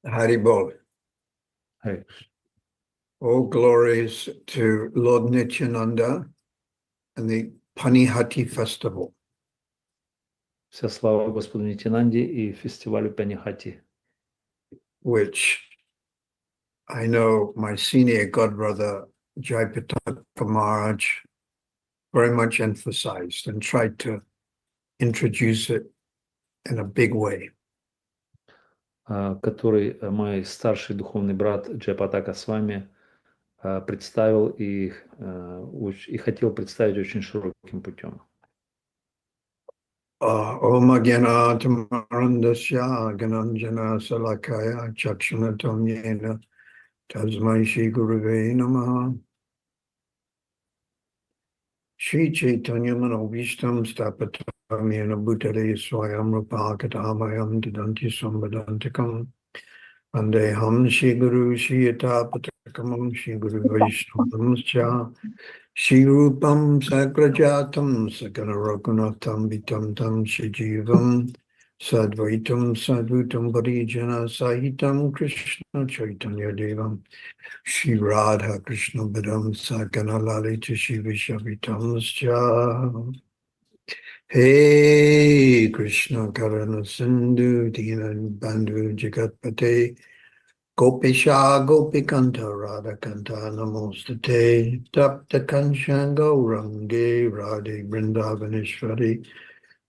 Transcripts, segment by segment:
Haribol. Hey. All glories to Lord Nityananda and the Panihati festival. Вся слава Господу Нитянанде и фестивалю Панихати, which I know my senior godbrother Jayapataka Maharaj very much emphasized and tried to introduce it in a big way. который мой старший духовный брат Джайапатака с вами представил и хотел представить очень широким путем. Om Agena Tamarandasya Gananjana Salakaya Chakshanatam Yena Tasmai Shri Guruve Namaha Shri Chaitanya Manobhishtam Stapatam Yena Bhutale Swayam Rupakatamayam Didanti Sambadantikam Vandeham Shri Guru Shri Yatapatakam Shri Guru Vaishnavamscha Shri Rupam Sagrajatam Sakana Raghunatham Vitam Tam Shri Jivam Sadvaitam Sadvutam Parijana Sahitam Krishna Chaitanya Devam Shri Radha Krishna Badam Sakana Lalita Shri Vishavitamscha Hey Krishna Karana Sindhu Dina Bandhu Jagatpate Gopisha Gopikanta Radhakanta Namostate Tapta Kanshan Gaurange Radhe Vrindavaneshwari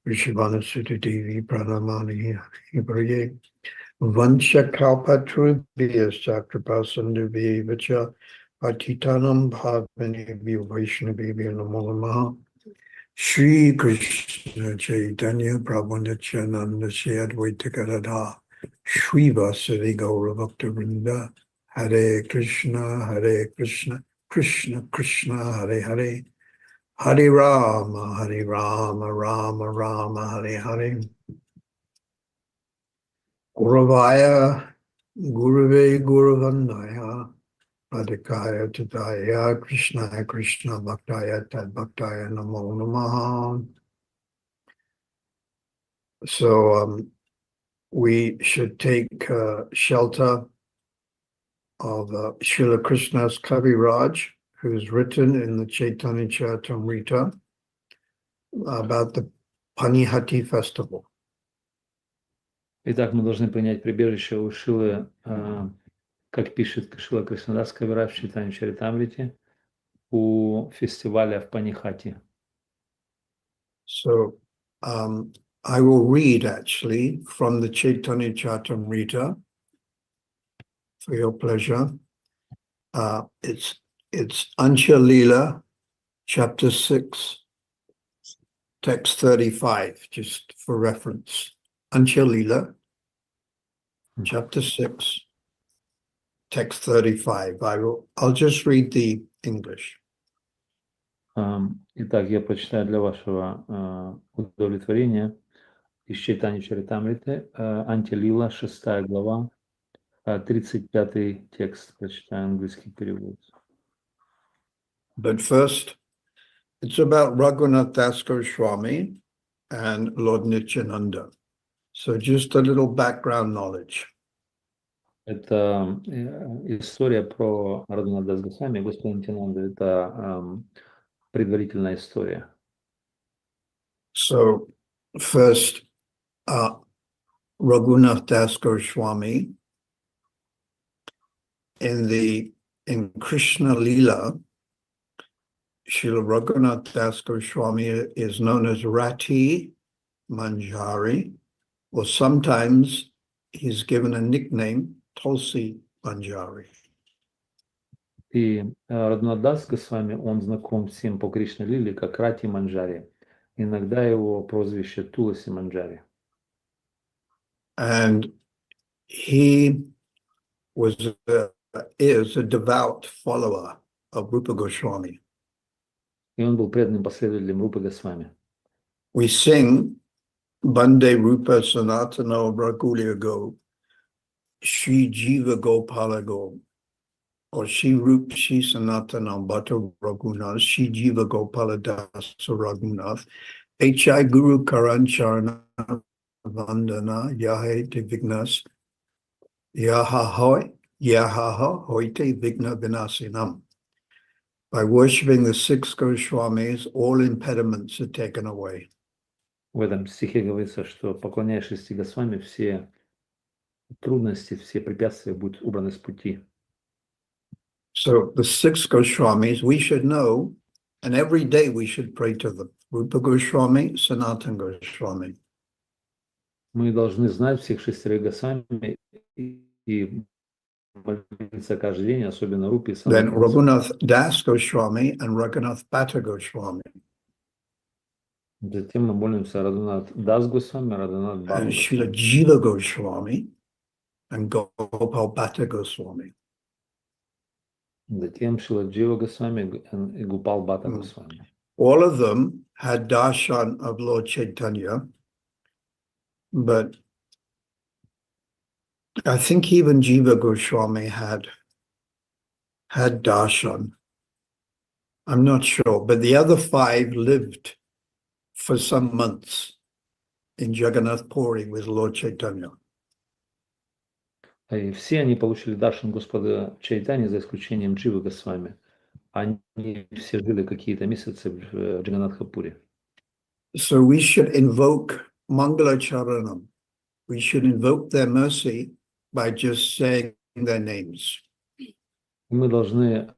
Vrishabhanasutta Devi Pranamani Hibraye Vansha Kalpatrubhyas Chakrapasanduvi Vacha Patitanam Bhavani Vaishnavibhyo Namo Namaha Shri Krishna Chaitanya Prabhu Nityananda Shri Advaita Gadadha Shri Vasari Gaura Bhakta Vrinda Hare Krishna Krishna Krishna Hare Hare Hare Rama Rama Rama Hare Hare Guravaya Guruve Guruvandaya Adhikaya Tadaya Krishna Krishna Bhaktaya Tad Bhaktaya Namo Namaha. So we should take shelter of Srila Krishna's Kaviraj, who's written in the Chaitanya Charitamrita about the Panihati festival. Итак, мы должны принять прибежище у Шилы, как пишет Шила Кришнадас Кавирaj в Чайтанья Чаритамрите, у фестиваля в Панихати. So I will read actually from the Chaitanya Charitamrita for your pleasure. It's Ansha Leela, chapter 6, text 35, just for reference. Ansha Leela, chapter 6, text 35. I'll just read the English. Итак, я прочитаю для вашего удовлетворения из Чайтанья Чаритамриты, Антилила, 6 глава, 35 текст, прочитаю английский перевод. But first, it's about Raghunath Das Goswami and Lord Nityananda. So just a little background knowledge. Это история про Рагунат Дас Госвами и Господа Нитянанду. Это предварительная история. So first, Raghunath Das Goswami in Krishna Lila, Srila Raghunath Das Goswami is known as Rati Manjari, or sometimes he's given a nickname, Tulsi Manjari. И Рагунат Дас Госвами, он знаком всем по Кришна Лиле как Рати Манджари. Иногда его прозвище Туласи Манджари. And he is a devout follower of Rupa Goswami. И он был преданным последователем Рупы Госвами. We sing Bande Rupa Sanatana Raghulia Go, Shri Jiva Gopala Go, or Shri Rup Shri Sanatana Bhatta Raghunath, Shri Jiva Gopala Dasa Raghunath, H.I. Guru Karan Charana Vandana Yahe Divignas Yahahoy, Yahaho, Hoite Vigna Vinasinam. By worshipping the six Goswamis, all impediments are taken away. В этом стихе говорится, что поклоняясь шести Госвами, все трудности, все препятствия будут убраны с пути. So the six Goswamis, we should know, and every day we should pray to them. Rupa Goswami, Sanatana Goswami. Мы должны знать всех шестерых Госвами и молиться каждый день, особенно Рупи и Then Санатана. Raghunath Das Goswami and Raghunath Bhatta Goswami. Затем мы молимся Рагунат Дас Госвами, Рагунат Бхатта And Srila Госвами. Jiva Goswami and Gopal Bhatta Goswami. Затем Шрила Джива Госвами и Гупал Бхатта Госвами. All of them had darshan of Lord Chaitanya, but I think even Jiva Goswami had darshan. I'm not sure, but the other five lived for some months in Jagannath Puri with Lord Chaitanya. И все они получили даршан Господа Чайтани, за исключением Дживы Госвами. Они все жили какие-то месяцы в Джаганатхапуре. So we should invoke Mangala Charanam. We should invoke their mercy by just saying their names. Мы должны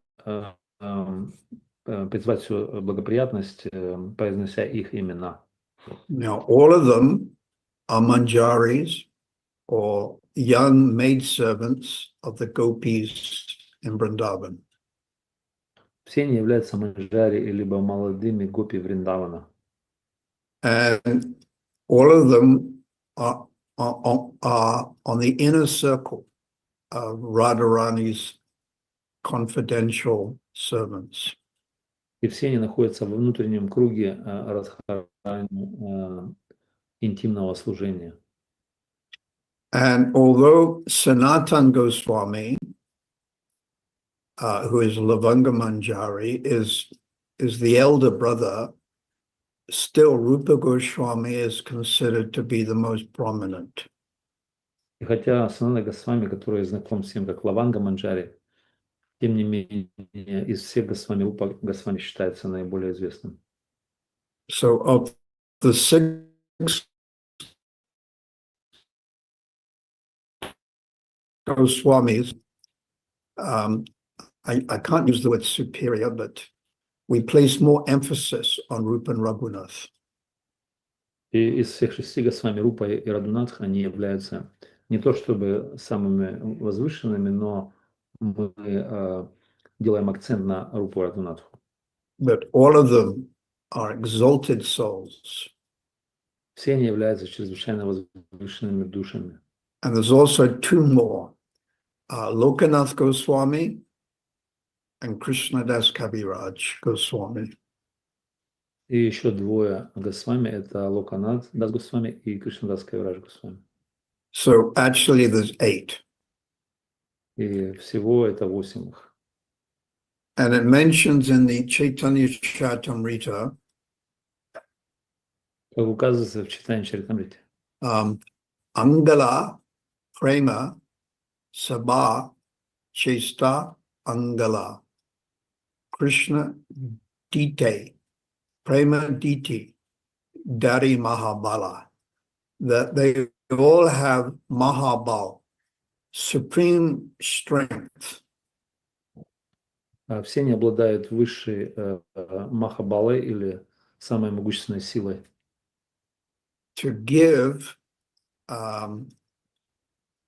призвать всю благоприятность, произнося их имена. Now, all of them are manjaris or young maidservants of the gopis in Vrindavan. Все они являются манджари, либо молодыми гопи Вриндавана. And all of them are on the inner circle of Radharani's confidential servants. И все они находятся во внутреннем круге Радхарани, интимного служения. And although Sanatana Goswami, who is Lavanga Manjari, is the elder brother, still Rupa Goswami is considered to be the most prominent. И хотя Санатана Госвами, который знаком всем как Лаванга Манджари, тем не менее, из всех Госвами, Рупа Госвами считается наиболее известным. So of the six Goswamis, I can't use the word superior, but we place more emphasis on Rupa and Raghunath. И из всех шести Госвами Рупа и Рагунатх, они являются не то чтобы самыми возвышенными, но мы делаем акцент на Рупу и Рагунатху. But all of them are exalted souls. Все они являются чрезвычайно возвышенными душами. And there's also two more, Lokanath Goswami and Krishnadas Kaviraj Goswami. И еще двое Госвами, это Локанат Дас Госвами и Кришнадас Кавирадж Госвами. So actually there's 8. И всего это 8 их. And it mentions in the Chaitanya Charitamrita, Как указывается в читании Чаритамрите, Angala, Prema, Sabha, Chesta, Angala, Krishna, Dite, Prema Diti, Dari Mahabala, that they all have Mahabal, supreme strength. все они обладают высшей Махабалой или самой могущественной силой. To give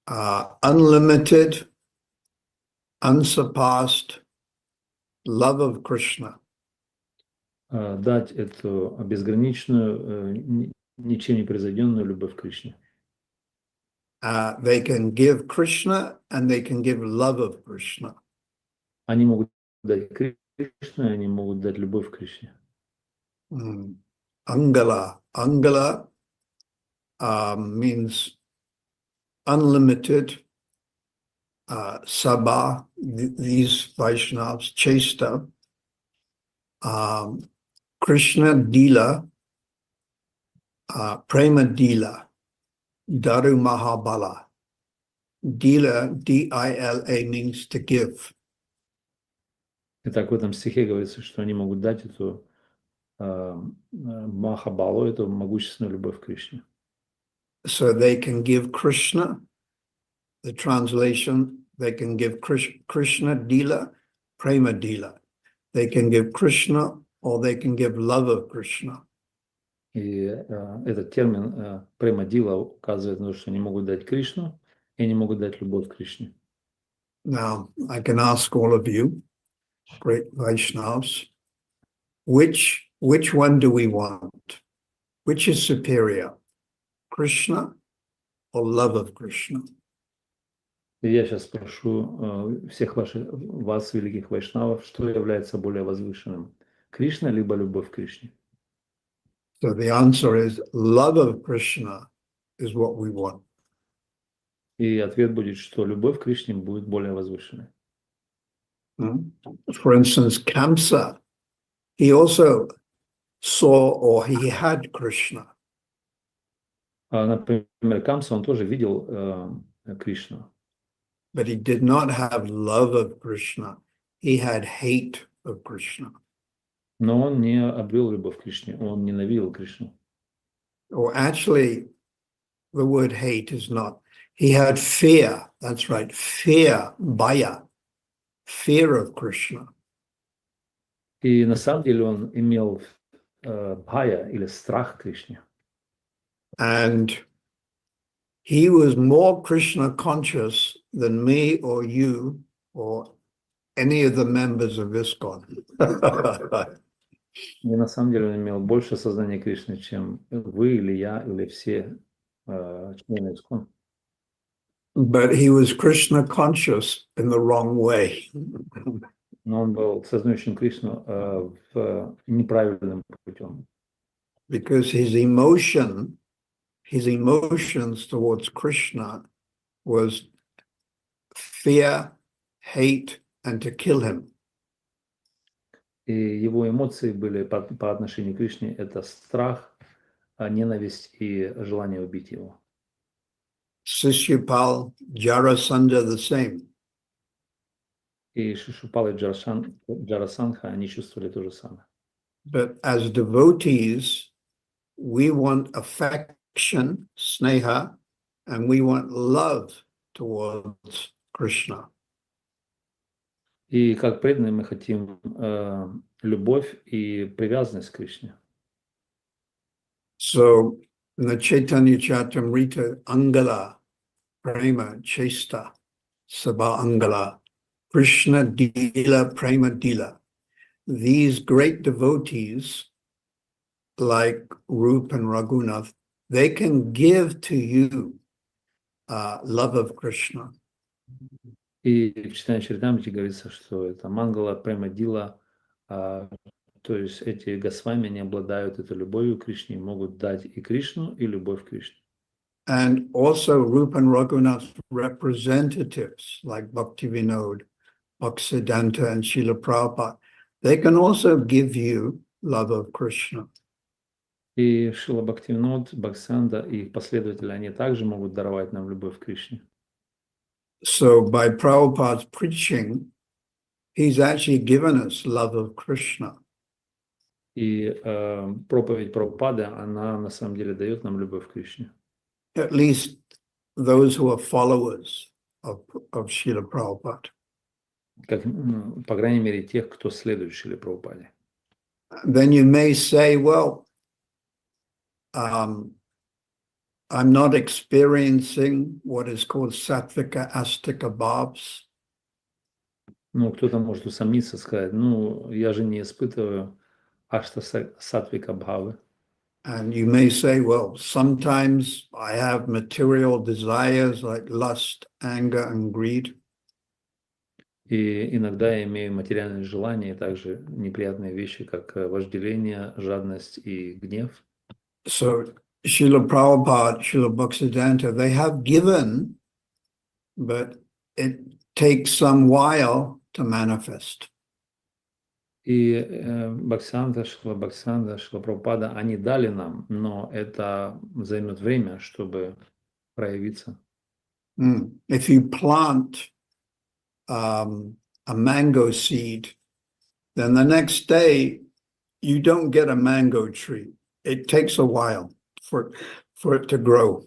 unlimited, unsurpassed love of Krishna. Дать эту безграничную, ничем не произведенную любовь к Кришне. They can give Krishna and they can give love of Krishna. Они могут дать Кришне, они могут дать любовь к Кришне. Angala. Angala means unlimited. Sabha, these Vaishnavas, Chesta. Krishna Dila, Prema Dila, Daru Mahabala. Dila, D-I-L-A, means to give. Итак, в этом стихе говорится, что они могут дать эту Махабалу, эту могущественную любовь к Кришне. So they can give Krishna, the translation, they can give Krishna Dila, Prema Dila. They can give Krishna or they can give love of Krishna. И этот термин према-дила указывает на то, что они могут дать Кришну, и они могут дать любовь к Кришне. Now, I can ask all of you, great Vaishnavas, which one do we want? Which is superior, Krishna or love of Krishna? И я сейчас спрошу всех вас, великих вайшнавов, что является более возвышенным? Кришна либо любовь к Кришне? So the answer is love of Krishna is what we want. И ответ будет, что любовь к Кришне будет более возвышенной. For instance, Kamsa, he also saw or he had Krishna. Например, Камса, он тоже видел Кришну. But he did not have love of Krishna. He had hate of Krishna. Но он не обрел любовь к Кришне, он ненавидел Кришну. Or actually, the word hate is not. He had fear. That's right. Fear, bhaya. Fear of Krishna. И на самом деле он имел бхая или страх к Кришне. And he was more Krishna conscious than me or you or any of the members of ISKCON. И на самом деле он имел больше сознания Кришны, чем вы или я, или все члены ИСККОН. But he was Krishna conscious in the wrong way. Но он был сознающим Кришну в неправильным путем. Because his emotions towards Krishna was fear, hate, and to kill him. И его эмоции были по отношению к Кришне – это страх, ненависть и желание убить его. Sishyapal, Jarasandha the same. И Шишупал и Джарасандха, они чувствовали то же самое. But as devotees, we want affection, sneha, and we want love towards Krishna. И как преданные мы хотим любовь и привязанность к Кришне. So in the Chaitanya Charitamrita, Angala, Prema, Chesta, Sabha Angala, Krishna Dila, Prema Dila. These great devotees, like Rup and Raghunath, they can give to you love of Krishna. И в Читании Чаритамрите говорится, что это Мангала, Према Дила, то есть эти Госвами, они обладают этой любовью к Кришне и могут дать и Кришну, и любовь к Кришне. And also Rupa and Raghunath's representatives, like Bhaktivinoda, Bhaktisiddhanta, and Srila Prabhupada, they can also give you love of Krishna. И Шрила Бхактивинод, Бхаксанда и их последователи, они также могут даровать нам любовь к Кришне. So by Prabhupada's preaching, he's actually given us love of Krishna. И проповедь Прабхупады, она на самом деле дает нам любовь к Кришне. At least those who are followers of Srila Prabhupada. Как, по крайней мере, тех, кто следует Шриле Прабхупаде. Then you may say, well, I'm not experiencing what is called sattvika astika bhavs. Ну, кто-то может усомниться, сказать, ну, я же не испытываю ашта сатвика бхавы. And you may say, well, sometimes I have material desires like lust, anger, and greed. И иногда я имею материальные желания, и также неприятные вещи, как вожделение, жадность и гнев. So Srila Prabhupada, Srila Bhaktisiddhanta, they have given, but it takes some while to manifest. И Бхаксанда, Шрила Прабхупада, они дали нам, но это займет время, чтобы проявиться. If you plant a mango seed, then the next day you don't get a mango tree. It takes a while for it to grow.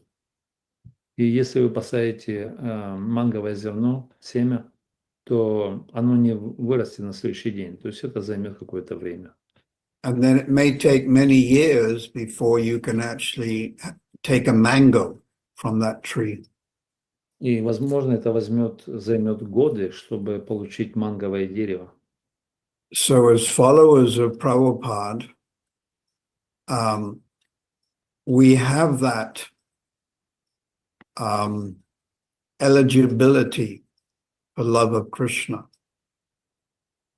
И если вы посадите манговое зерно, семя, то оно не вырастет на следующий день. То есть это займет какое-то время. And then it may take many years before you can actually take a mango from that tree. И, возможно, это займет годы, чтобы получить манговое дерево. So as followers of Prabhupada, we have that eligibility for love of Krishna.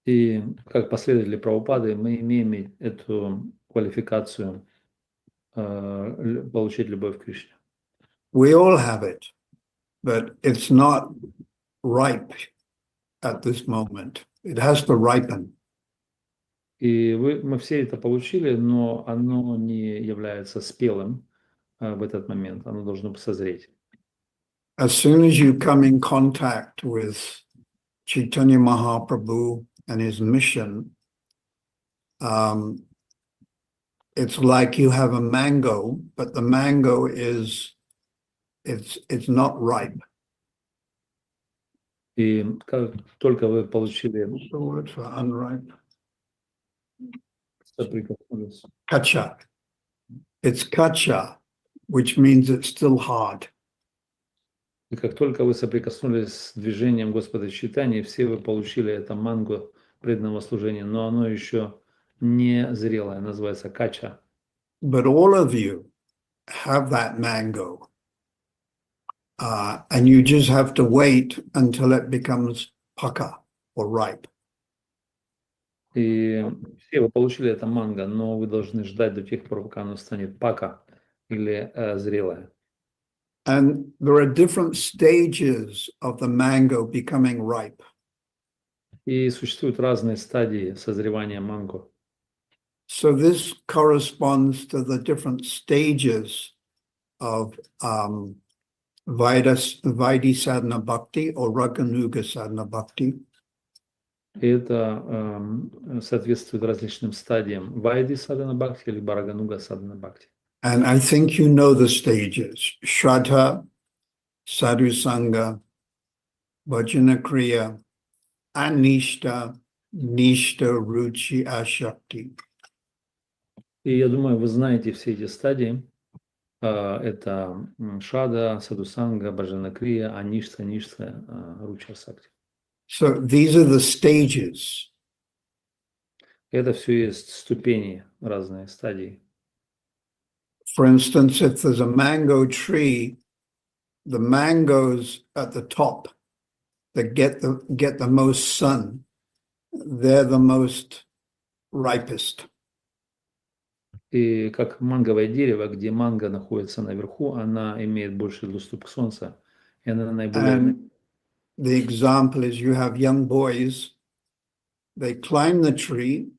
И как последователи Прабхупады мы имеем эту квалификацию получить любовь к Кришне. We all have it, but it's not ripe at this moment. It has to ripen. И мы все это получили, но оно не является спелым в этот момент. Оно должно созреть. As soon as you come in contact with Chaitanya Mahaprabhu and his mission, it's like you have a mango, but the mango it's not ripe. И как только вы получили What's the word for unripe? соприкоснулись, Kacha. It's kacha, which means it's still hard. и как только вы соприкоснулись с движением Господа Чайтаньи, все вы получили это манго преданного служения, но оно еще не зрелое, называется кача. But all of you have that mango. And you just have to wait until it becomes paka or ripe. И все вы получили это манго, но вы должны ждать до тех пор, пока оно станет пака или зрелое. And there are different stages of the mango becoming ripe. И sуществуют разные стадии созревания манго. So this corresponds to the different stages of Vaidhi Sadhana Bhakti or Raghunath Sadhana Bhakti. И это соответствует различным стадиям Вайди Садхана Бхакти или Рагануга Садхана Бхакти. And I think you know the stages: Shraddha, Sadhu Sangha, Bhajana Kriya, Anishta, Nishta, Ruchi, Ashakti. И я думаю, вы знаете все эти стадии. Это Шада, Садусанга, Баджана Крия, Аништа, Ништа, Руча, Сакти. So these are the stages. Это все есть ступени, разные стадии. For instance, if there's a mango tree, the mangoes at the top that get the most sun, they're the most ripest. И как манговое дерево, где манго находится наверху, она имеет больший доступ к солнцу, и она наиболее... And the example is you have young boys, they climb the tree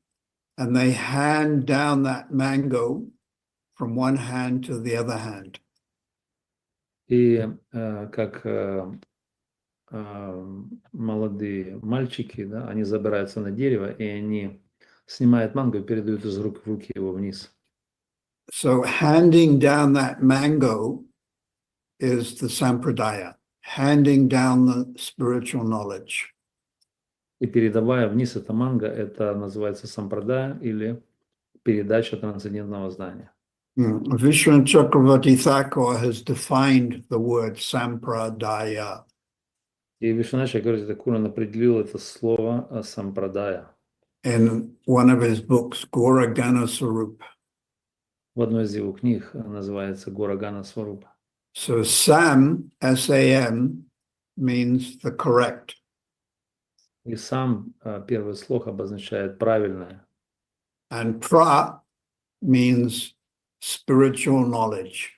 and they hand down that mango from one hand to the other hand. И как молодые мальчики, да, они забираются на дерево, и они снимают манго и передают из рук в руки его вниз. So handing down that mango is the sampradaya, handing down the spiritual knowledge. И передавая вниз это манго, это называется сампрадая или передача трансцендентного знания. Vishnu Chakravarti Thakur has defined the word sampradaya. И Вишванат Чакрабарти Тхакур определил это слово сампрадая In one of his books, Gauragana Swarup. в одной из его книг, называется Горагана Сварупа. So Sam, S-A-M, means the correct. И сам первый слог обозначает правильное. And pra means spiritual knowledge.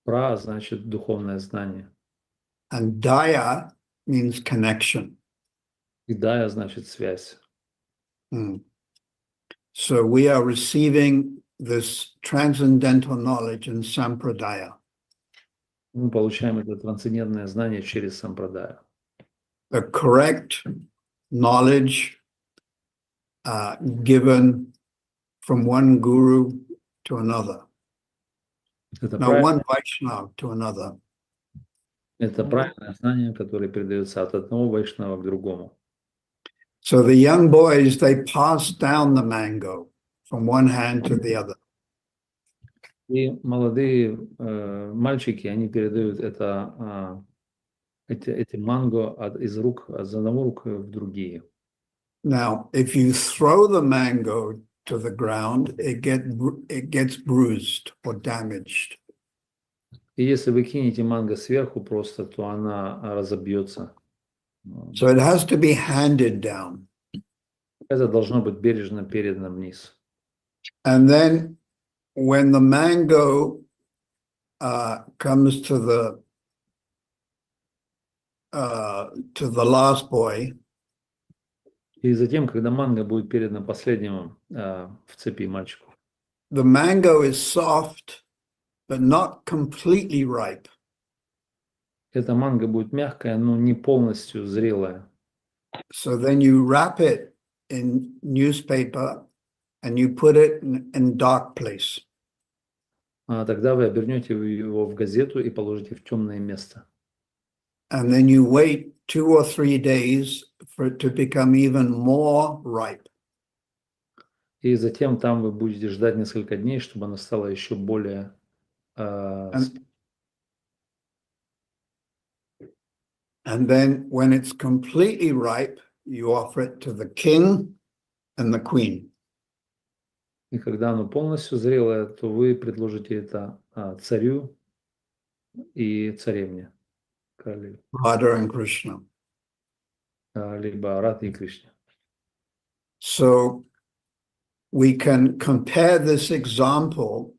Пра значит духовное знание. And daya means connection. И дая значит связь. So we are receiving this transcendental knowledge in sampradaya. Мы получаем это трансцендентное знание через сампрадая. The correct knowledge given from one guru to another. Это Now, one правильное, Vaishnava to another. это правильное знание, которое передается от одного вайшнава к другому. So the young boys, they pass down the mango from one hand to the other. И молодые мальчики, они передают эти манго из рук, из одного рук в другие. Now, if you throw the mango to the ground, it gets bruised or damaged. И если вы кинете манго сверху просто, то она разобьется. So it has to be handed down. Это должно быть бережно передано вниз. And then when the mango comes to the last boy, И затем, когда манго будет передано последнему в цепи мальчику, the mango is soft, but not completely ripe. эта манго будет мягкая, но не полностью зрелая. So then you wrap it in newspaper and you put it in dark place. Тогда вы обернете его в газету и положите в темное место. And then you wait 2 or 3 days for it to become even more ripe. И затем там вы будете ждать несколько дней, чтобы оно стало еще более... And then when it's completely ripe, you offer it to the king and the queen. И когда оно полностью зрелое, то вы предложите это царю и царевне, королеве, Radha and Krishna. либо Радхе и Кришне. So we can compare this example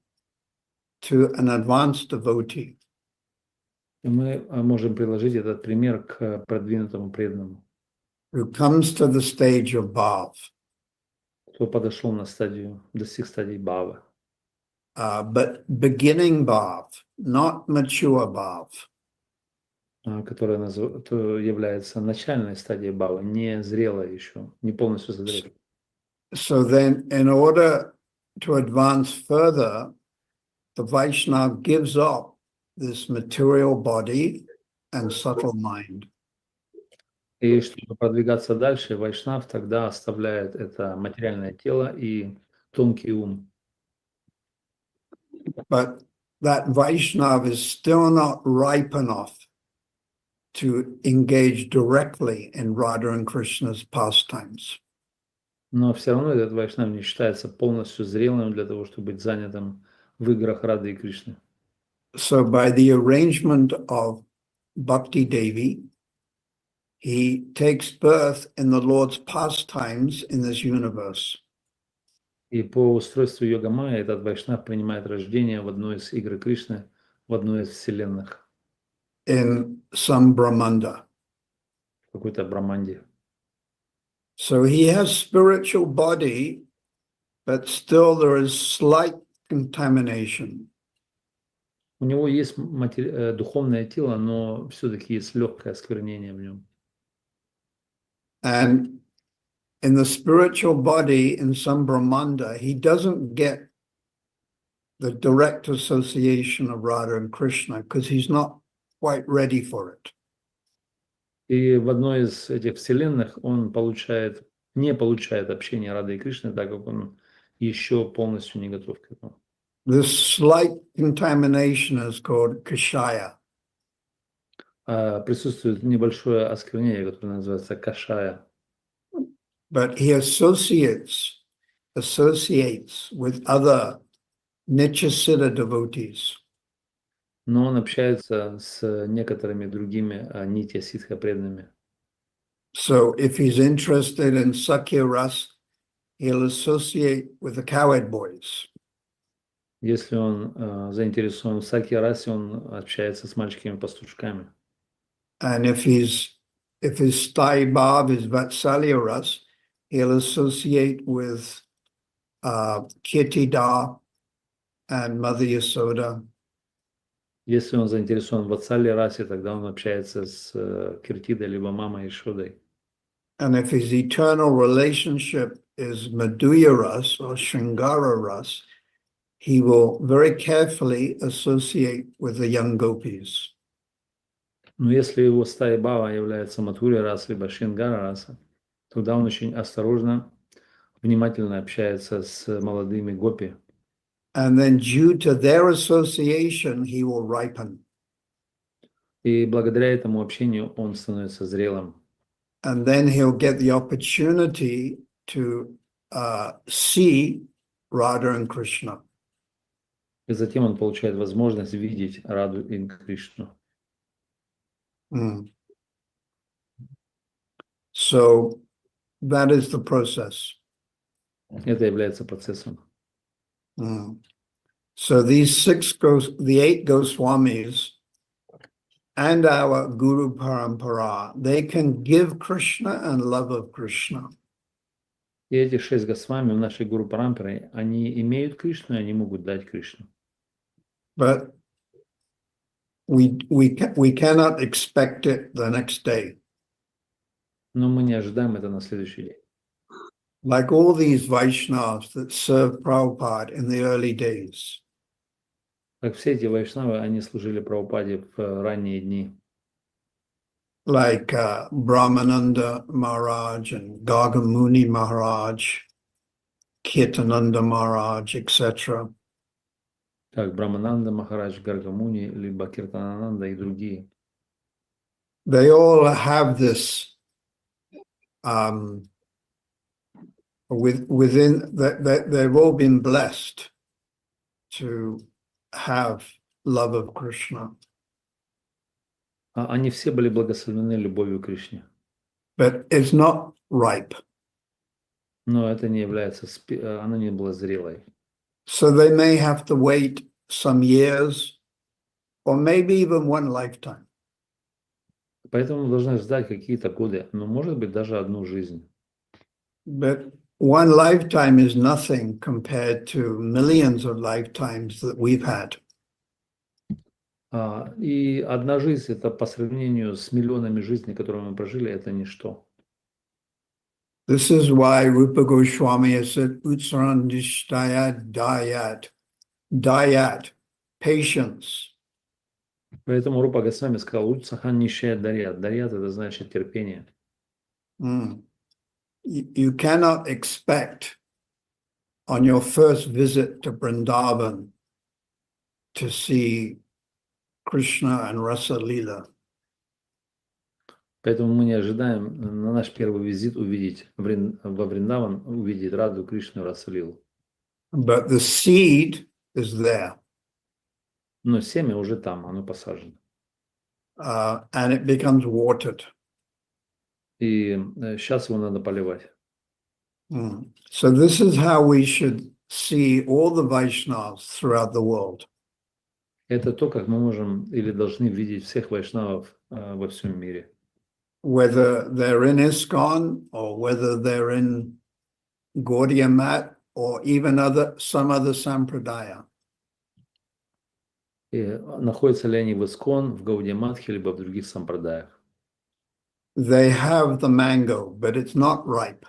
to an advanced devotee. И мы можем приложить этот пример к продвинутому преданному, Who comes to the stage of bhav, кто подошел на стадию, достиг стадии бхавы. but beginning bhav, not mature bhav. Которая является начальной стадией бхавы, не зрелая еще, не полностью созрелая. So then, in order to advance further, the Vaishnava gives up this material body and subtle mind. И чтобы продвигаться дальше, вайшнав тогда оставляет это материальное тело и тонкий ум. But that Vaishnava is still not ripe enough to engage directly in Radha and Krishna's pastimes. Но все равно этот вайшнав не считается полностью зрелым для того, чтобы быть занятым в играх Рады и Кришны. So by the arrangement of Bhakti Devi, he takes birth in the Lord's pastimes in this universe. И по устройству йога-майя этот вайшнав принимает рождение в одной из игр Кришны, в одной из вселенных. In some Brahmanda. В какой-то браманде. So he has spiritual body, but still there is slight contamination. У него есть духовное тело, но все-таки есть легкое осквернение в нем. And in the spiritual body, in some Brahmanda, he doesn't get the direct association of Radha and Krishna because he's not quite ready for it. И в одной из этих вселенных он не получает общения Рады и Кришны, так как он еще полностью не готов к этому. This slight contamination is called kashaya. Присутствует небольшое осквернение, которое называется кашая. But he associates with other Nityasiddha devotees. Но он общается с некоторыми другими нитья-ситха преданными. So if he's interested in Sakya Ras, he'll associate with the cowherd boys. Если он заинтересован в сакья-расе, он общается с мальчиками-пастушками. And if his Sthai Bhav is Vatsalya Ras, he'll associate with Kirtida and Mother Yasoda. Если он заинтересован в Ватсале расе, тогда он общается с Киртидой, либо мамой Ишодой. And if his eternal relationship is Madhurya Ras or Shringara Ras, he will very carefully associate with the young gopis. Но если его стая Бава является Матхурья раса, либо Шингара раса, тогда он очень осторожно, внимательно общается с молодыми гопи. And then due to their association, he will ripen. И благодаря этому общению он становится зрелым. And then he'll get the opportunity to see Radha and Krishna. И затем он получает возможность видеть Раду и Кришну. So that is the process. Это является процессом. So the 8 Goswamis and our Guru Parampara, they can give Krishna and love of Krishna. И эти 6 Госвами в нашей Гуру Парампаре, они имеют Кришну, и они могут дать Кришну. But we cannot expect it the next day. Но мы не ожидаем это на следующий день. Like all these Vaishnavas that served Prabhupada in the early days. Как все эти вайшнавы, они служили Прабхупаде в ранние дни. Like Brahmananda Maharaj and Gargamuni Maharaj, Kirtananda Maharaj, etc. Как Брамананда Махарадж, Гаргамуни, либо Киртанананда и другие. They all have this within that they've all been blessed to have love of Krishna. Они все были благословены любовью к Кришне. But it's not ripe. Но это не является, оно не было зрелой. So they may have to wait some years or maybe even one lifetime. Поэтому должны ждать какие-то годы, но может быть даже одну жизнь. But one lifetime is nothing compared to millions of lifetimes that we've had. И одна жизнь, это по сравнению с миллионами жизней, которые мы прожили, это ничто. This is why Rupa Goswami has said, Utsarandishtaya Dayat, Dayat, patience. Поэтому Рупа Госвами сказал, Утсахан нишая дарьят. Дарьят это значит терпение. You cannot expect on your first visit to Vrindavan to see Krishna and Rasa Leela. Поэтому мы не ожидаем на наш первый визит увидеть во Вриндаван, увидеть Раду, Кришну, Расалилу. But the seed is there. Но семя уже там, оно посажено. And it becomes watered. И сейчас его надо поливать. So this is how we should see all the Vaishnavas throughout the world. Это то, как мы можем или должны видеть всех вайшнавов во всем мире. Whether they're in ISKCON or whether they're in Gaudiya Mat or even some other sampradaya. И находятся ли они в Искон, в Гаудия-матхе, либо в других сампрадаях. They have the mango, but it's not ripe.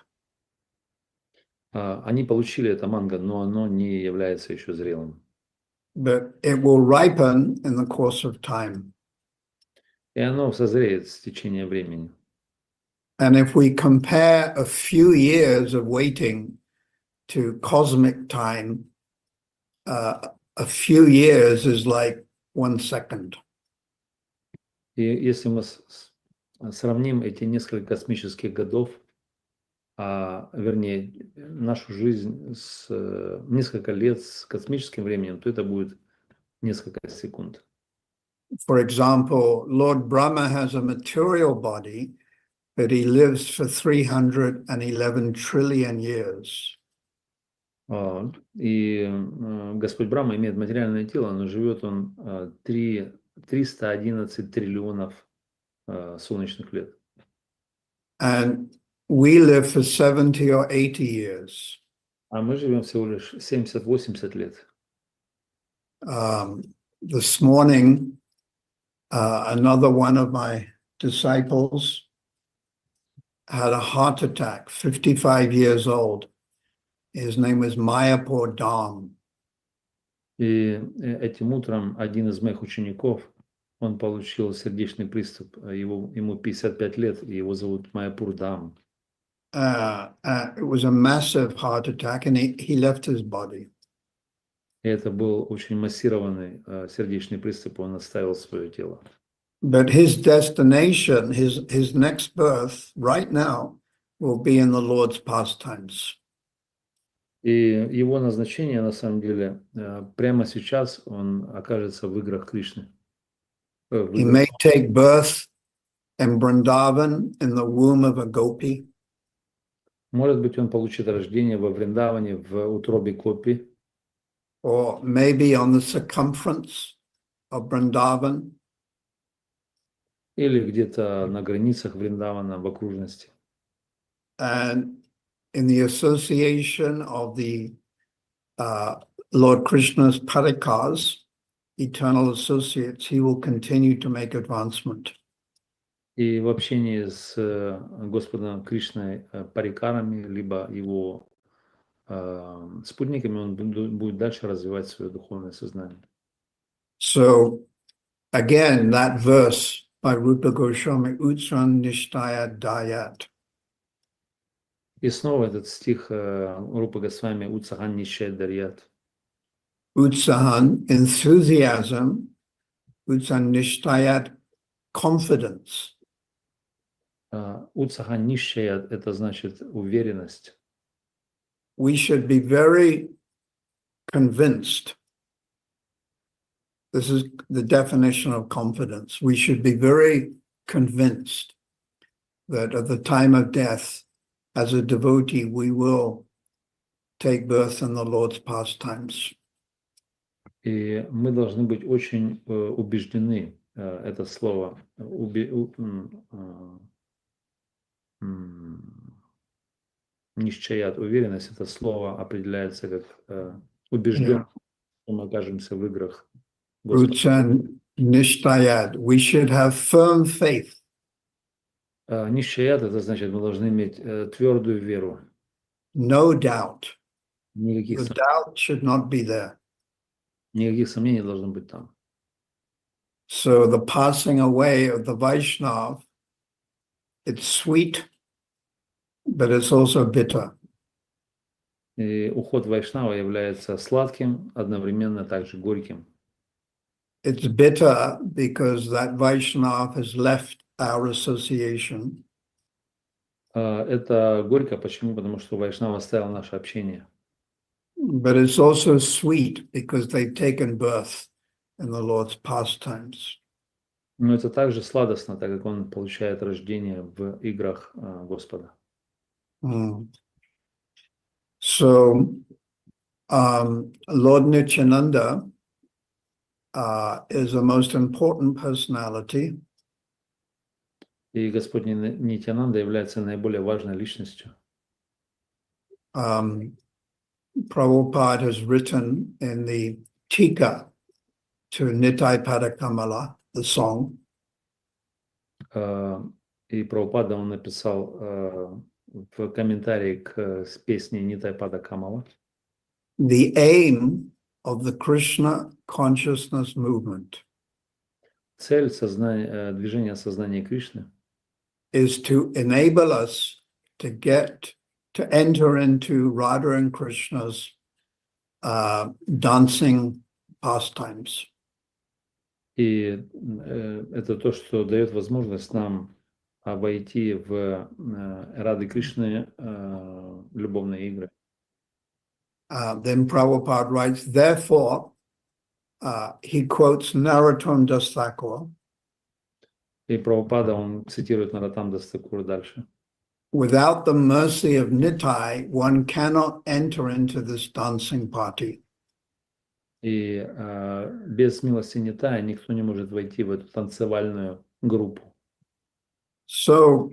Они получили это манго, но оно не является еще зрелым. But it will ripen in the course of time. И оно созреет с течением времени. And if we compare a few years of waiting to cosmic time, a few years is like 1 second. И если мы сравним эти несколько космических годов, вернее, нашу жизнь с несколько лет с космическим временем, то это будет несколько секунд. For example, Lord Brahma has a material body, but he lives for 311 trillion years. И Господь Брахма имеет материальное тело, но живет он 311 триллионов солнечных лет. And we live for 70 or 80 years. А мы живем всего лишь 70-80 лет. This morning, another one of my disciples had a heart attack, 55 years old. His name was Mayapur Dham. И этим утром один из моих учеников, он получил сердечный приступ, ему 55 лет, и его зовут Майяпур Дам. It was a massive heart attack, and he left his body. И это был очень массированный сердечный приступ, он оставил свое тело. But his destination, his next birth, right now, will be in the Lord's pastimes. И его назначение, на самом деле, прямо сейчас он окажется в играх Кришны. He may take birth in Vrindavan in the womb of a gopi. Может быть, он получит рождение во Вриндаване, в утробе Гопи, Or maybe on the circumference of Vrindavan. или где-то на границах Вриндавана, в окружности. And in the association of the Lord Krishna's parikars, eternal associates, he will continue to make advancement. И в общении с Господом Кришной парикарами, либо его спутниками, он будет дальше развивать свое духовное сознание. So again, that verse by Rupa Goswami, Utsan Nishtaya Dayat. И снова этот стих Рупы Госвами Утсахан Нишет Дарьят. Utsahan, enthusiasm. Utsan Nishtayat, confidence. Утсахан Нишет — это значит уверенность. We should be very convinced. This is the definition of confidence. We should be very convinced that at the time of death, as a devotee, we will take birth in the Lord's pastimes. И мы должны быть очень убеждены, это слово, нищаят, уверенность, это слово определяется как убежден, что мы окажемся в играх Господа. Utsan Nishtayat. We should have firm faith. Нищаят — это значит, мы должны иметь твердую веру. No doubt. Никаких The doubt should not be there. Никаких сомнений не должно быть там. So the passing away of the Vaishnav, it's sweet, but it's also bitter. И уход Вайшнава является сладким, одновременно также горьким. It's bitter because that Vaishnav has left our association. Это горько. Почему? Потому что Вайшнав оставил наше общение. But it's also sweet because they've taken birth in the Lord's pastimes. Но это также сладостно, так как он получает рождение в играх Господа. So, Lord Nityananda is the most important personality. И Господь Нитьянанда является наиболее важной личностью. Prabhupada has written in the Tika to Nitai Padakamala, the song. И Прабхупада он написал в комментарии к песне Нитай Пада Камала. The aim of the Krishna consciousness movement Цель движения сознания Кришны is to enable us to enter into Radha and Krishna's dancing pastimes. И это то, что дает возможность нам войти в Рады Кришны любовные игры. Then Prabhupada writes, therefore, he quotes Narottam Das Thakur. И Прабхупада, он цитирует Нароттам Дас Такур дальше. Without the mercy of Nitai, one cannot enter into this dancing party. И без милости Нитая никто не может войти в эту танцевальную группу. So,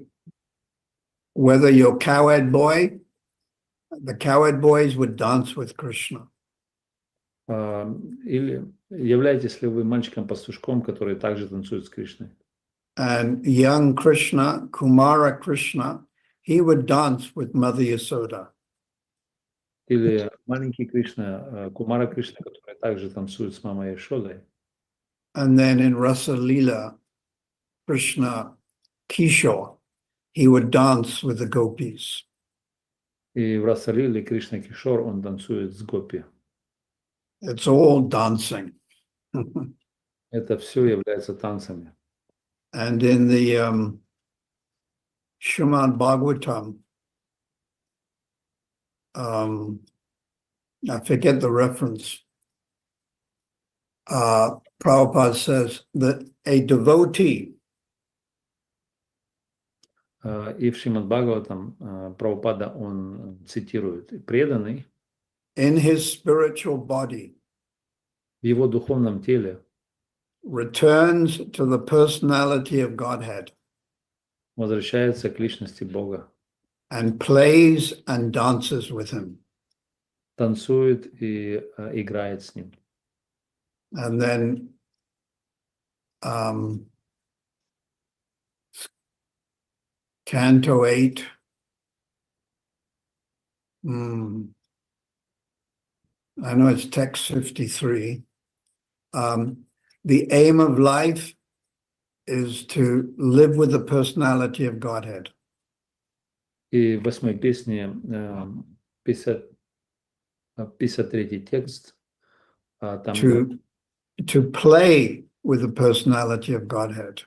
whether you're cowherd boy, the cowherd boys would dance with Krishna. Или являетесь ли вы мальчиком-пастушком, который также танцует с Кришной? And young Krishna, Kumara Krishna, he would dance with Mother Yasoda. Или маленький Кришна, Кумара Кришна, который также танцует с мамой Яшодой? And then in Rasa Leela, Krishna Kishore, he would dance with the gopis. И в Расалиле Кришна Кишор, он танцует с гопи. It's all dancing. Это все является танцами. And in the Srimad Bhagavatam, I forget the reference. Prabhupada says that a devotee И в Шримад Бхагаватам Прабхупада, он цитирует: преданный in his spiritual body в его духовном теле returns to the personality of Godhead возвращается к личности Бога, and plays and dances with him. танцует и играет с ним. And then Canto 8, I know it's text 53. The aim of life is to live with the personality of Godhead. И в 8-й песне 53-й текст, там To play with the personality of Godhead.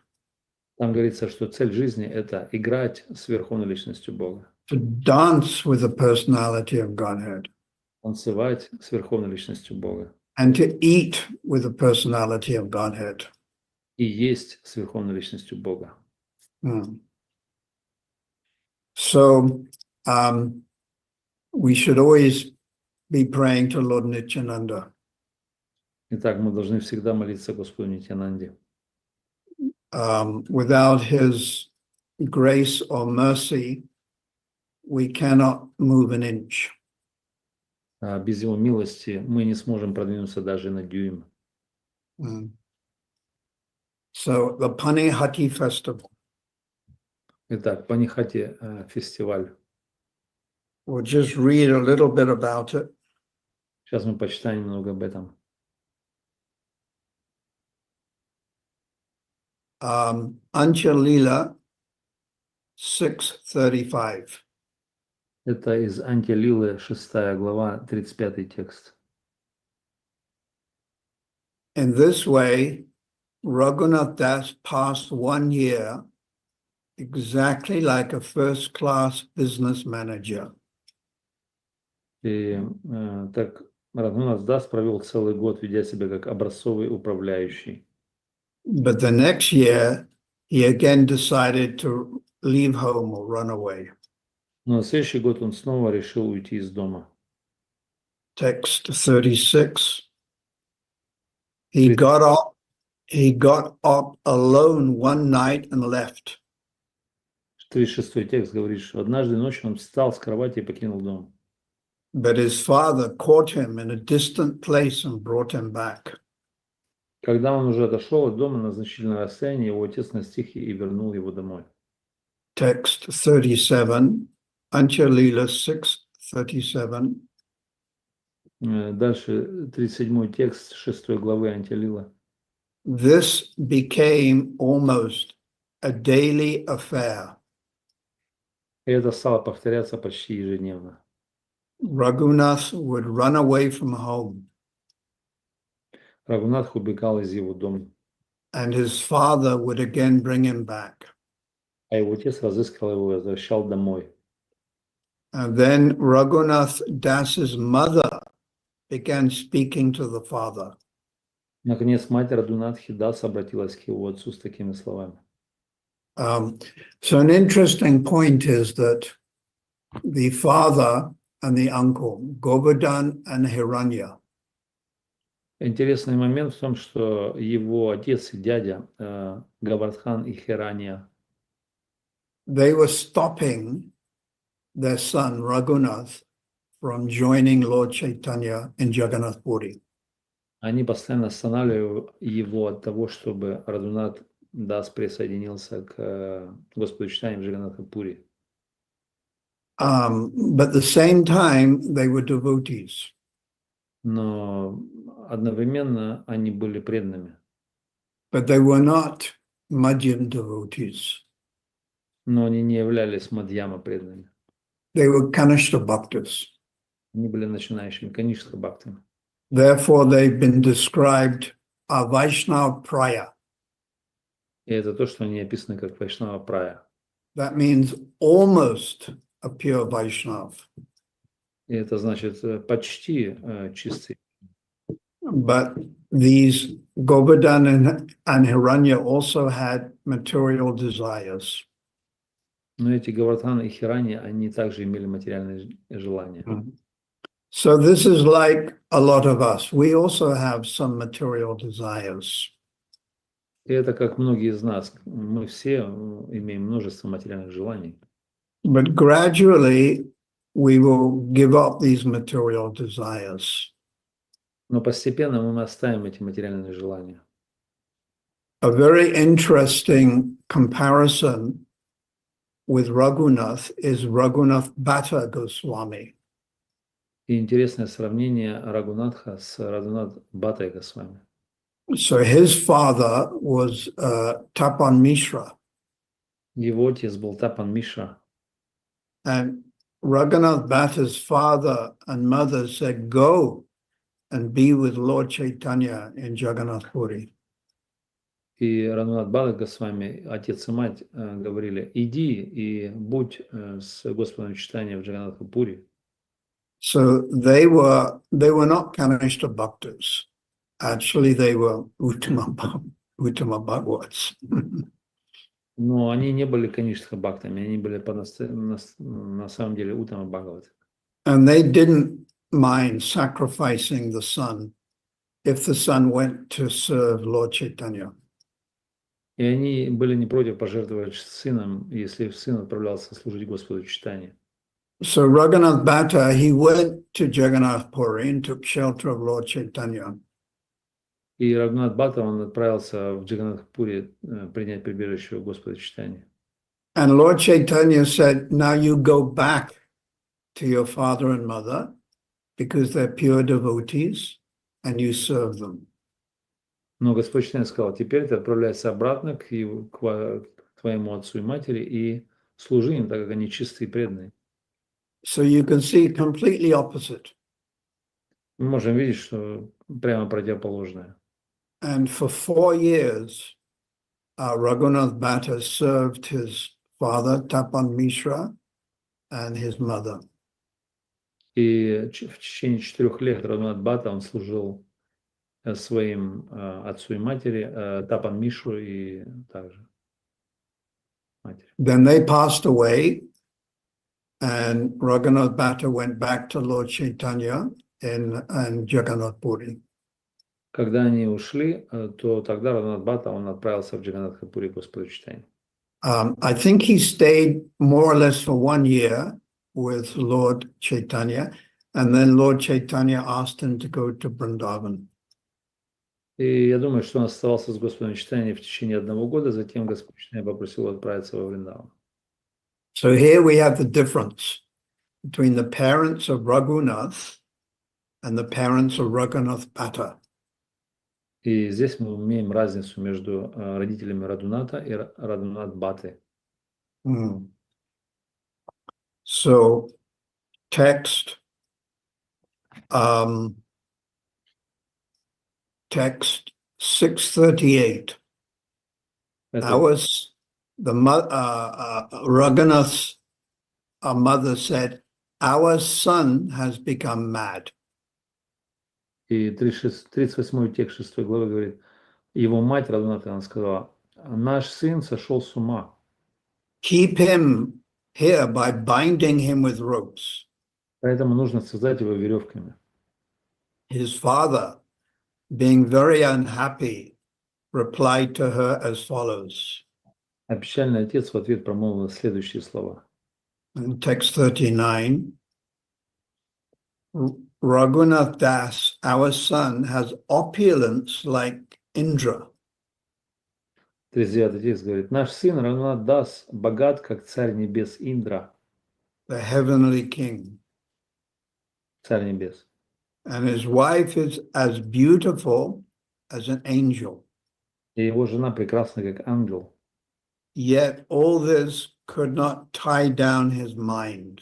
Говорится, что цель жизни – это играть с верховной личностью Бога. To dance with the personality of Godhead. Танцевать с верховной личностью Бога. And to eat with the personality of Godhead. И есть с верховной личностью Бога. So we should always be praying to Lord Nityananda. Итак, мы должны всегда молиться Господу Нитьянанде. Without his grace or mercy, we cannot move an inch. Без его милости мы не сможем продвинуться даже на дюйм. So the Panihati festival. Итак, Панихати фестиваль. We'll just read a little bit about it. Сейчас мы почитаем немного об этом. Anchalila 6:35. Это из Антилилы, 6 глава, 35 текст. In this way, Raghunath Das passed 1 year exactly like a first-class business manager. И так Рагунат Дас провел целый год, ведя себя как образцовый управляющий. But the next year, he again decided to leave home or run away. Но на следующий год он снова решил уйти из дома. Text 36. He got up alone one night and left. 36-й текст говорит, что однажды ночью он встал с кровати и покинул дом. But his father caught him in a distant place and brought him back. Когда он уже отошел от дома на значительное расстояние, его отец настиг и вернул его домой. Text 37, Anchalila 6:37. Дальше 37-й текст 6 главы Антилила. This became almost a daily affair. И это стало повторяться почти ежедневно. Raghunath would run away from home. Рагунатх убегал из его дома. And his father would again bring him back. А его отец разыскивал его и возвращал домой. And then Raghunath Das's mother began speaking to the father. Наконец, мать Рагунатхи Дас обратилась к его отцу с такими словами. So an interesting point is that the father and the uncle, Govardhan and Hiranya, Интересный момент в том, что его отец и дядя Гавардхан и Хиранья, they were stopping their son Raghunath from joining Lord Chaitanya in Jagannath Puri. Они постоянно останавливали его от того, чтобы Рагунат Дас присоединился к Господу читания в Джаганнатха-пури. But at the same time, they were devotees. Но одновременно они были преданными. But they were not Madhyam devotees. Но они не являлись мадьяма преданными. They were Kanishta bhaktas. Они были начинающими канишха бхактами. Therefore, they've been described as Vaishnava Praya. И это то, что они описаны как Вайшнава Прая. That means almost a pure Vaishnava. И это значит почти чистый. But these Govardhan and Hiranya also had material desires. Но эти Гавардхан и Хирани, они также имели материальные желания. So this is like a lot of us. We also have some material desires. И это как многие из нас. Мы все имеем множество материальных желаний. But gradually we will give up these material desires. Но постепенно мы оставим эти материальные желания. A very interesting comparison with Raghunath is Raghunath Bhatta Goswami. И интересное сравнение Рагунатха с Рагунат Бхаттой Госвами. So his father was Tapan Mishra, Его отец был Тапан Мишра. and Raghunath Bhatta's father and mother said, "Go and be with Lord Chaitanya in Jagannath Puri." И Рагунат Бхатта Госвами, отец и мать, говорили: иди и будь с Господом читания в Джаганнатха-пури. So they were not Kanishta Bhaktas. Actually, they were Uttama Bhagavats. Но они не были канишха бхактами, они были на самом деле Уттама Бхагават. And they didn't mind sacrificing the son if the son went to serve Lord Chaitanya. И они были не против пожертвовать сыном, если сын отправлялся служить Господу читания. So Raghunath Bhatta, he went to Jagannath Puri and took shelter of Lord Chaitanya. И Рагунат Бхатта, он отправился в Джаганнатх-пури принять прибежище у Господа читания. And Lord Chaitanya said, now you go back to your father and mother because they're pure devotees and you serve them. Но Господь читания сказал: теперь ты отправляйся обратно к твоему отцу и матери и служи им, так как они чистые и преданные. So you can see completely opposite. Мы можем видеть, что прямо противоположное. And for 4 years, Raghunath Bhatta served his father, Tapan Mishra, and his mother. И в течение 4 лет Рагунат Бхатта, он служил своим отцу и матери, Тапан Мишу и также матери. Then they passed away, and Raghunath Bhatta went back to Lord Chaitanya in Jagannath Puri. Когда они ушли, то тогда Рагунат Бхатта, он отправился в Джаганнатха-пури к Господу читания. I think he stayed more or less for 1 year with Lord Chaitanya, and then Lord Chaitanya asked him to go to Vrindavan. И я думаю, что он оставался с Господом читания в течение 1 года, затем Господь читания попросил его отправиться во Вриндаван. So here we have the difference between the parents of Raghunath and the parents of Raghunath Bhatta. И здесь мы имеем разницу между родителями Рагуната и Рагунат Бхатты. So text 638. Raghunath's mother said, "Our son has become mad." И 38 текст 6 главы говорит: его мать Рагуната, она сказала: наш сын сошел с ума. Keep him here by binding him with ropes. Поэтому нужно связать его веревками. His father, being very unhappy, replied to her as follows. А печальный отец в ответ промолвил следующие слова. In text 39, Raghunath Das, our son, has opulence like Indra. 39 текст говорит, наш сын Рагунат Дас богат, как царь небес Индра, The heavenly king, царь небес. and his wife is as beautiful as an angel. И его жена прекрасна, как ангел. Yet all this could not tie down his mind.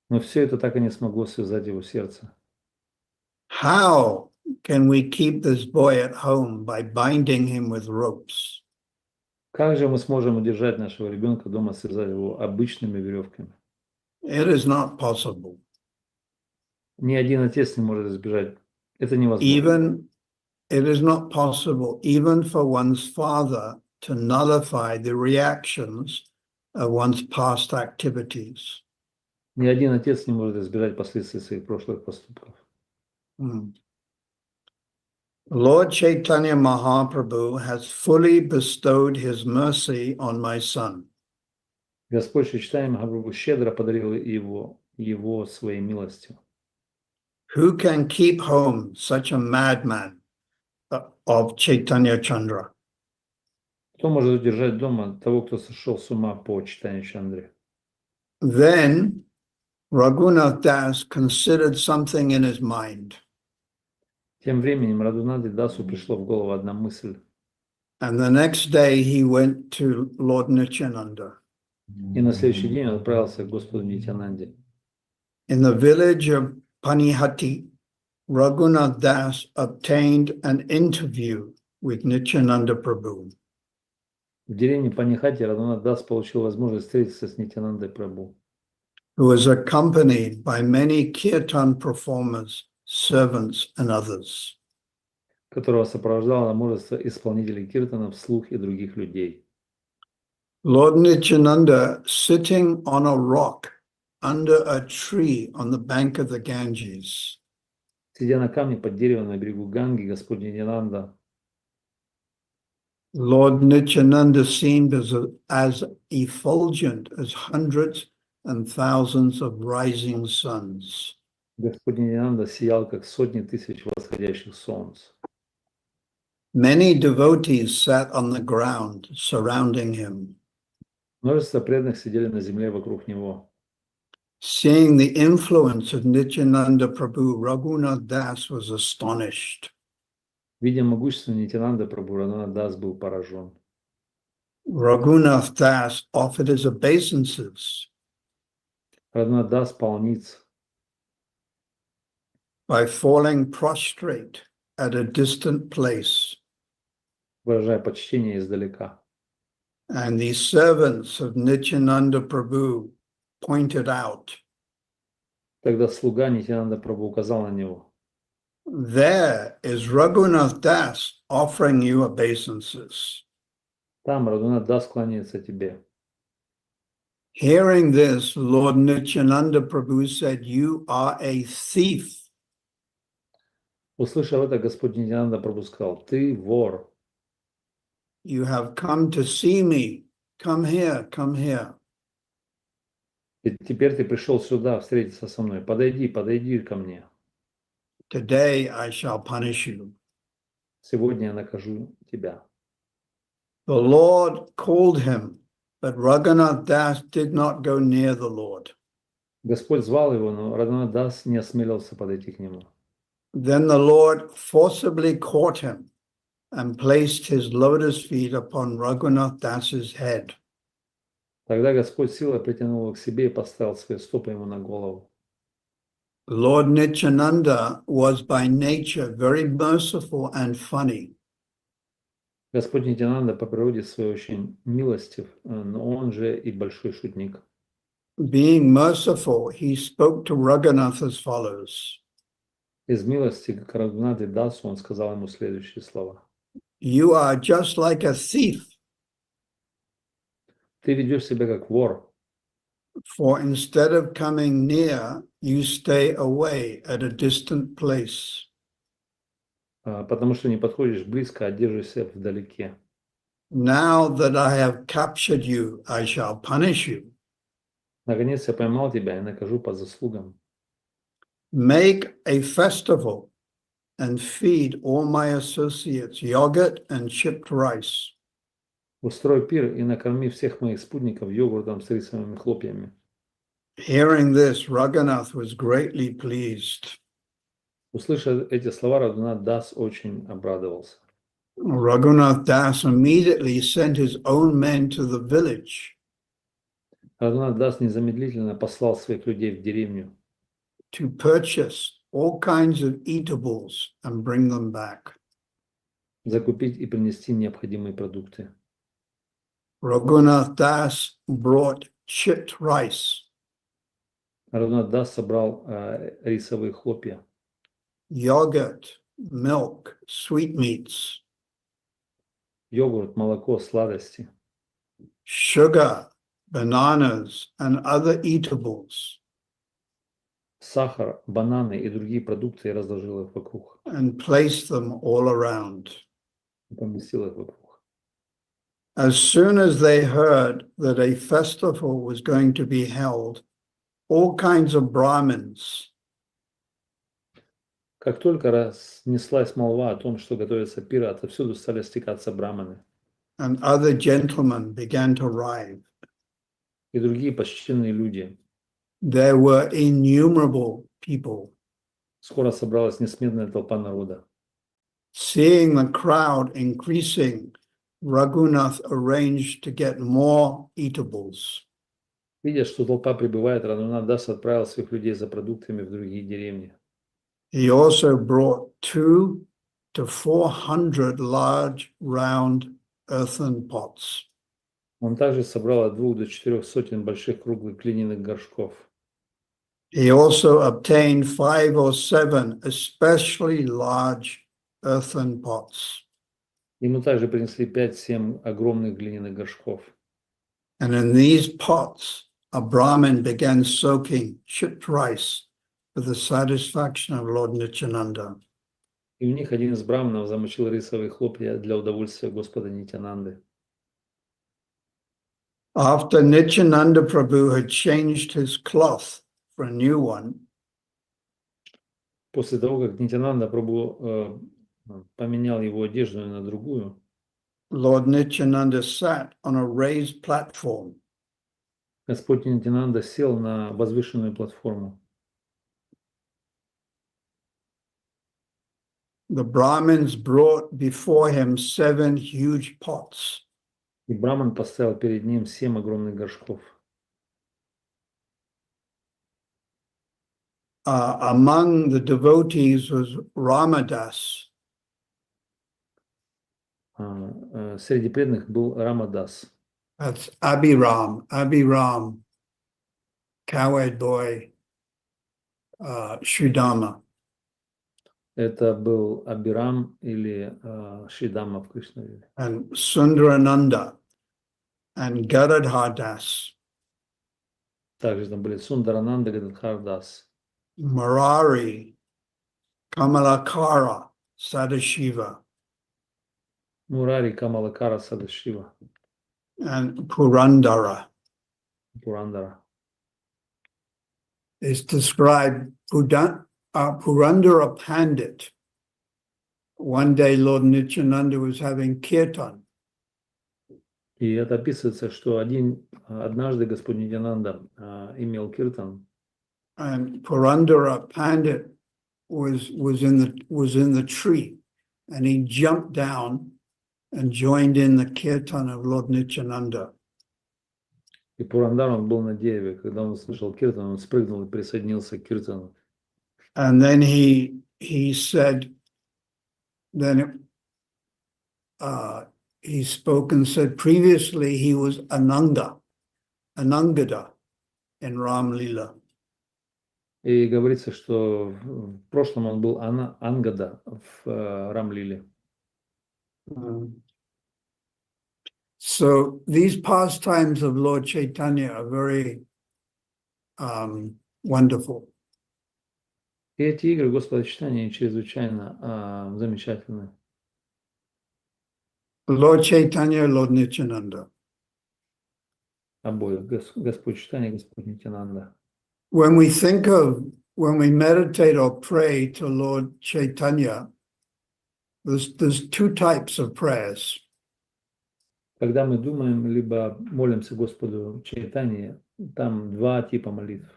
Но все это так и не смогло связать его сердце. How can we keep this boy at home by binding him with ropes? Как же мы сможем удержать нашего ребенка дома, связать его обычными веревками? It is not possible. Ни один отец не может избежать. Это невозможно. Even it is not possible, even for one's father, to nullify the reactions of one's past activities. Ни один отец не может избежать последствий своих прошлых поступков. Lord Chaitanya Mahaprabhu has fully bestowed his mercy on my son. Господь Чайтанья Махапрабху щедро подарил его своей милостью. Who can keep home such a madman of Chaitanya Chandra? Кто может удержать дома того, кто сошел с ума по Чайтанье Чандре? Then Raghunath Das considered something in his mind. Тем временем Рагунатху Дасу пришло в голову одна мысль. And the next day he went to Lord Nityananda. И на следующий день он отправился к Господу Нитьянанде. In the village of Panihati, Raghunath Das obtained an interview with Nityananda Prabhu. В деревне Панихати Рагунат Дас получил возможность встретиться с Нитьянандой Прабху, Who was accompanied by many kirtan performers, servants, and others. которого сопровождало множество исполнителей киртанов, слух и других людей. Lord Nityananda, sitting on a rock under a tree on the bank of the Ganges, Сидя на камне под деревом на берегу Ганги, Господь Нитьянанда, Lord Nityananda seemed as effulgent as hundreds and thousands of rising suns. Господь Нитьянанда сиял, как сотни тысяч восходящих солнц. Many devotees sat on the ground surrounding him. Множество преданных сидели на земле вокруг него. Seeing the influence of Nityananda Prabhu, Raghunath Das was astonished. Видя могущество Нитьянанда Прабху, Рагунат Дас был поражен. Raghunath Das offered his obeisances Рагунат Дас пал ниц, by falling prostrate at a distant place. выражая почтение издалека. And the servants of Nityananda Prabhu pointed out, Тогда слуга Нитьянанда Прабху указал на него. there is Raghunath Das offering you obeisances. Там Рагунат Дас кланяется тебе. Hearing this, Lord Nityananda Prabhu said, you are a thief. Услышав это, Господь Нитьянанда Прабху сказал: ты вор. You have come to see me. Come here, come here. И теперь ты пришел сюда встретиться со мной. Подойди, подойди ко мне. Today I shall punish you. Сегодня я накажу тебя. The Lord called him, but Raghunath Das did not go near the Lord. Господь звал его, но Рагунат Дас не осмелился подойти к нему. Then the Lord forcibly caught him and placed his lotus feet upon Raghunath Das's head. Тогда Господь силой притянул его к себе и поставил свои стопы ему на голову. Lord Nityananda was by nature very merciful and funny. Господь Нитьянанда по природе своей очень милостив, но он же и большой шутник. Being merciful, he spoke to Raghunath as follows. Из милости к Рагунатху Дасу он сказал ему следующие слова. You are just like a thief, Ты ведешь себя как вор, for instead of coming near, you stay away at a distant place. потому что не подходишь близко, а держишься вдалеке. Now that I have captured you, I shall punish you. Наконец я поймал тебя и накажу по заслугам. make a festival and feed all my associates yogurt and chipped rice. Устрой пир и накорми всех моих спутников йогуртом с рисовыми хлопьями. Hearing this, Raghunath was greatly pleased. Услышав эти слова, Рагунат Дас очень обрадовался. Raghunath Das immediately sent his own men to the village Рагунат Дас незамедлительно послал своих людей в деревню, to purchase all kinds of eatables and bring them back. закупить и принести необходимые продукты. Raghunath Das brought chipped rice, Рагунат Дас собрал рисовые хлопья, yogurt, milk, sweetmeats, йогурт, молоко, сладости, sugar, bananas, and other eatables, сахар, бананы и другие продукты и разложил их вокруг, and placed them all around. и поместил их вокруг. As soon as they heard that a festival was going to be held, all kinds of Brahmins Как только разнеслась молва о том, что готовится пир, отовсюду стали стекаться браманы, and other gentlemen began to arrive. и другие почтенные люди. There were innumerable people. Скоро собралась несметная толпа народа. Seeing the crowd increasing, Raghunath arranged to get more eatables. Видя, что толпа прибывает, Рагунат Дас отправил своих людей за продуктами в другие деревни. He also brought 200 to 400 large round earthen pots. Он также собрал от 2 до 4 сотен больших круглых глиняных горшков. He also obtained 5 or 7 especially large earthen pots. Ему также принесли 5-7 огромных глиняных горшков. And in these pots, a Brahmin began soaking chipped rice for the satisfaction of Lord Nityananda. И в них один из браманов замочил рисовые хлопья для удовольствия Господа Нитянанды. After Nityananda Prabhu had changed his cloth for a new one, После того, как Нитянанда Прабху поменял его одежду на другую, Lord Nityananda sat on a raised platform. Господь Нитянанда сел на возвышенную платформу. The Brahmins brought before him 7 huge pots. И Браман поставил перед ним 7 огромных горшков. Among the devotees was Ramadas. Среди преданных был Рамадас. That's Abhiram, cowherd boy, Sridama. Это был Абирам или Шидама в Кришнавиле. And Sundarananda and Gadadhardas, Также там были Сундарананда, Гададхардас, Murari, Kamalakara, Sadashiva, Мурари, Камалакара, Садашива, and Purandara. Пурандара. It's described Purandara Pandit. One day Lord Nityananda was having kirtan. И это описывается, что однажды Господь Нитянанда имел киртан, And Purandara Pandit was in the tree, and he jumped down and joined in the kirtan of Lord Nityananda. и Пурандар, он был на дереве. Когда он услышал киртан, он спрыгнул и присоединился к киртану. And then he said, he spoke and said, previously he was Anangada in Ram Lila. И говорится, что в прошлом он был Ангада в Рамлиле. So these pastimes of Lord Chaitanya are very wonderful. И эти игры Господа Читания чрезвычайно замечательны. Lord Chaitanya, Lord Nityananda. Обоих. Господь Читания, Господь Нитянанда. When we think of when we meditate or pray to Lord Chaitanya, there's two types of prayers. Когда мы думаем, либо молимся Господу Чайтанье, там два типа молитв.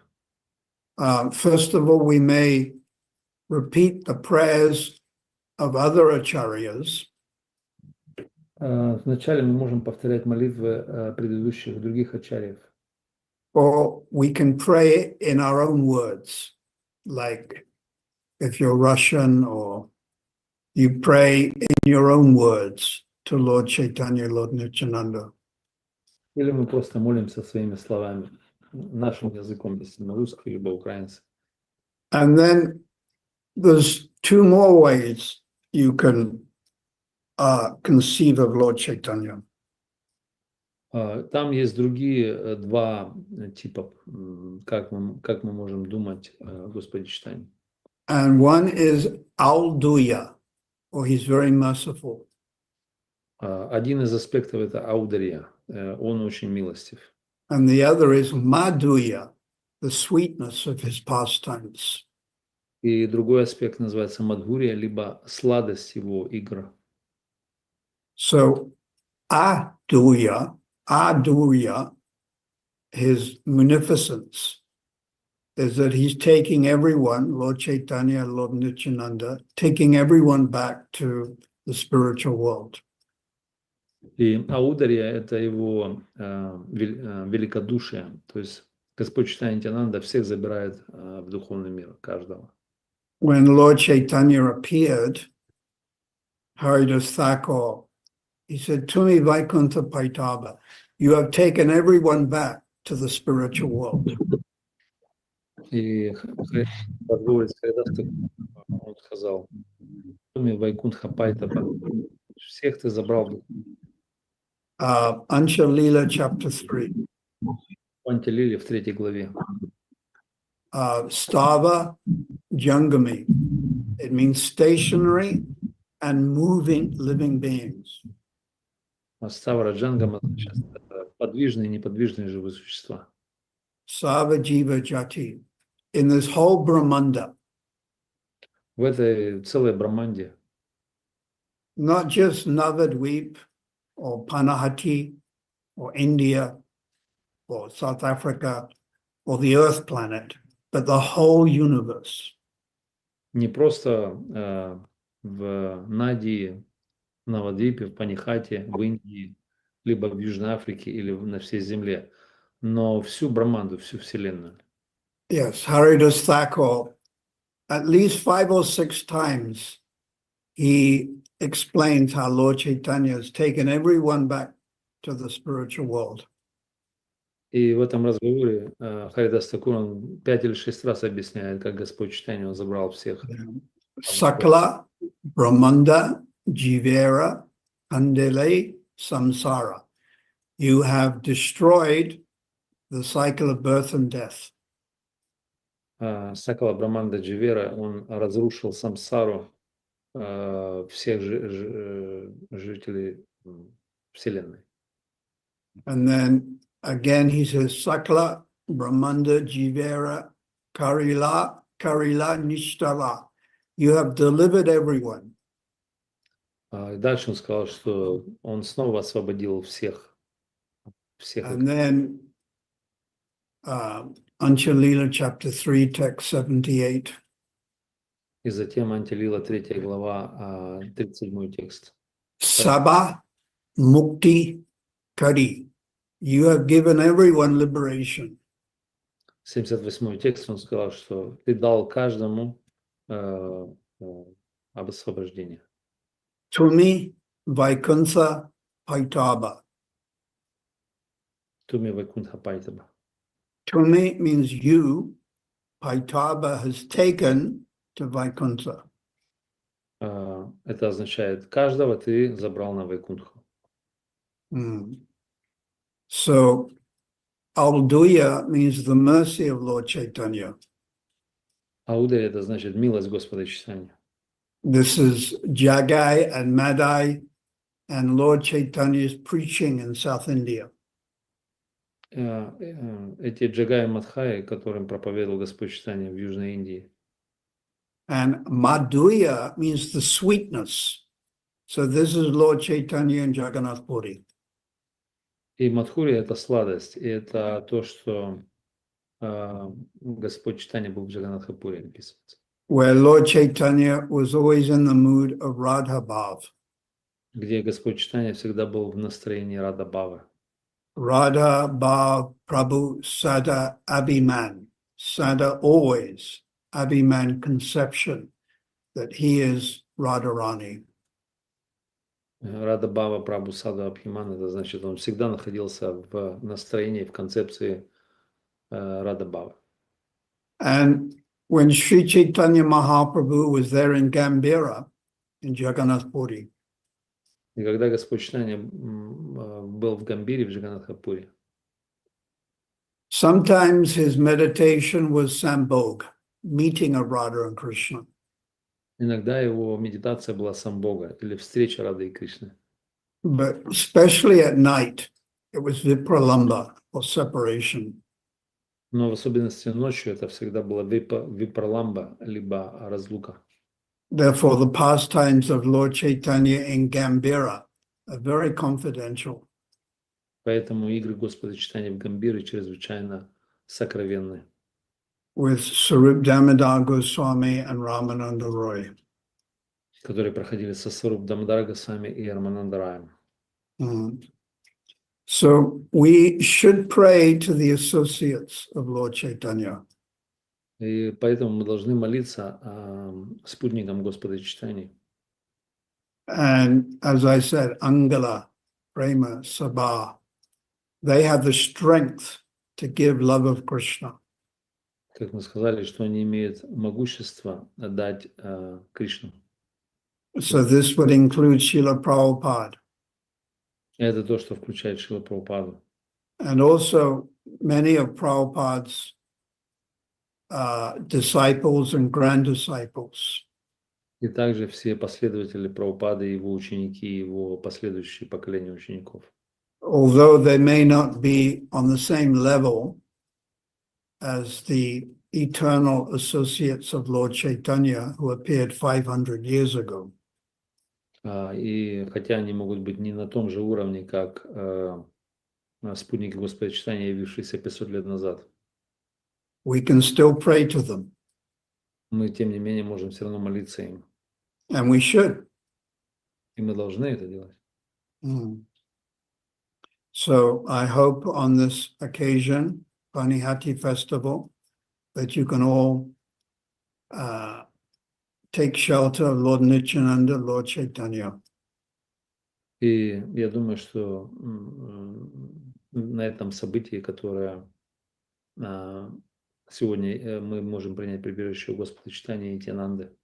First of all, we may repeat the prayers of other acharyas, Вначале мы можем повторять молитвы предыдущих других ачарьев. or we can pray in our own words, like if you're Russian, or you pray in your own words to Lord Chaitanya, Lord Nityananda. Или мы просто молимся своими словами, нашим языком, если на русский, либо украинский. And then there's two more ways you can conceive of Lord Chaitanya. Там есть другие два типа, как мы можем думать о Господе Чайтанье. And one is Alduya, or he's very merciful. Один из аспектов это аударья, он очень милостив. And the other is Madhuya, the sweetness of his pastimes. И другой аспект называется мадхурия, либо сладость его игр. So Adhuya, his munificence, is that he's taking everyone, Lord Chaitanya, Lord Nityananda, taking everyone back to the spiritual world. И аударья это его великодушие, то есть Господь Чайтанья всех забирает в духовный мир, каждого. When Lord Chaitanya appeared, Haridas Thakur, he said, Tumi Vaikuntha Paitaba, you have taken everyone back to the spiritual world. И он сказал, Туми Вайкунтха Пайтаба, всех ты забрал. Ansha Lila, chapter 3. Антилили в 3 главе. Stava Jangami. It means stationary and moving living beings. Ставра Джангама подвижные и неподвижные живые существа. Sava Jiva Jati. In this whole Brahmanda, В этой целой Брахманде, not just Navadweep or Panihati or India or South Africa or the Earth planet, but the whole universe. не просто в Надии, в Навадвипе, в Панихате, в Индии, либо в Южной Африке или на всей Земле, но всю Брахманду, всю Вселенную. Yes, Haridas Thakur, at least 5 or 6 times, he explains how Lord Chaitanya has taken everyone back to the spiritual world. И в этом разговоре Харидас Такур, он 5 или 6 раз объясняет, как Господь Чайтанья забрал всех. Sakala, Brahmanda, Jivera, Andele, Samsara. You have destroyed the cycle of birth and death. Сакала Браманда Дживера, он разрушил самсару всех жителей Вселенной. And then again he says, Sakala, Brahmanda, Jivera, Karila, Nishtala. You have delivered everyone. И дальше он сказал, что он снова освободил всех. And then Anchalila chapter 3, text 78. И затем Антилила 3 глава, 37 текст. Sabha Mukti Kari. You have given everyone liberation. 78 текст он сказал, что ты дал каждому освобождение. Tumi Vaikuntha Paitaba. Туми Вайкунтха Пайтаба. Tumi means you. Paitaba has taken to Vaikuntha. Это означает, каждого ты забрал на Вайкунтху. So, Alduya means the mercy of Lord Chaitanya. Аударья это значит милость Господа Чайтаньи. This is Jagai and Madai and Lord Chaitanya's preaching in South India. эти Джагай Мадхаи, которым проповедовал Господь читания в Южной Индии. And Madhurya means the sweetness. So this is Lord Chaitanya and Jagannath Puri. И Мадхури — это сладость, и это то, что Господь читания был в Джаганнатхапуре, описывается. Where Lord Chaitanya was always in the mood of Radha Bhav. Где Господь читания всегда был в настроении Рада Бавы. Radha Bhav Prabhu Sada Abhiman. Sada always. Abhiman conception that he is Radharani. Рада Бава Прабху Саду Абхиман, это значит, он всегда находился в настроении, в концепции Рада Бавы. And when Sri Chaitanya Mahaprabhu was there in Gambhira, in Jagannath Puri, И когда Господь читания был в Гамбире, в Джаганнатхапуре, sometimes his meditation was Sambhog, meeting of Radha and Krishna. иногда его медитация была самбога или встреча Рады и Кришны. But especially at night, it was Vipralamba, or separation. Но в особенности ночью это всегда была випраламба, либо разлука. Therefore, the pastimes of Lord Chaitanya in Gambhira are very confidential. Поэтому игры Господа читания в Гамбире чрезвычайно сокровенны. With Sarup Damodar Goswami and Ramananda Roy. Которые проходили со Саруб Дамодар Госвами и Раманандараем. So we should pray to the associates of Lord Chaitanya. И поэтому мы должны молиться спутникам Господа читания. And as I said, Angala, Prema, Sabha, they have the strength to give love of Krishna. Как мы сказали, что они имеют могущество дать Кришну. So this would include Srila Prabhupada. Это то, что включает Шрила Прабхупаду. And also many of Prabhupada's disciples and grand disciples. И также все последователи Прабхупады, его ученики, его последующие поколения учеников. Although they may not be on the same level as the eternal associates of Lord Chaitanya who appeared 500 years ago. И хотя они могут быть не на том же уровне, как спутники Господа читания, явившиеся 500 лет назад, we can still pray to them. Мы, тем не менее, можем все равно молиться им. And we should. И мы должны это делать. So I hope on this occasion, Panihati festival, that you can all take shelter of Lord Nityananda, Lord Chaitanya. И я думаю, что на этом событии, которое сегодня мы можем принять прибежище у Господа читания Нитьянанды.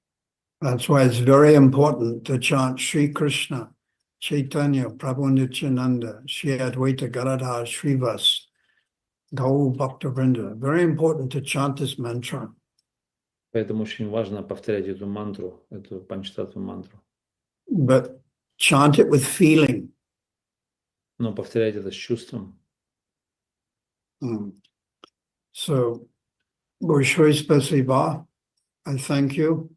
That's why it's very important to chant Sri Krishna, Chaitanya, Prabhu Nityananda, Shri Advaita Gadadhar, Srivas, Gaur Bhaktivinoda. Very important to chant this mantra. Поэтому очень важно повторять эту мантру, эту панчтатву мантру. But chant it with feeling. Но повторять это с чувством. So, Большое спасибо. I thank you.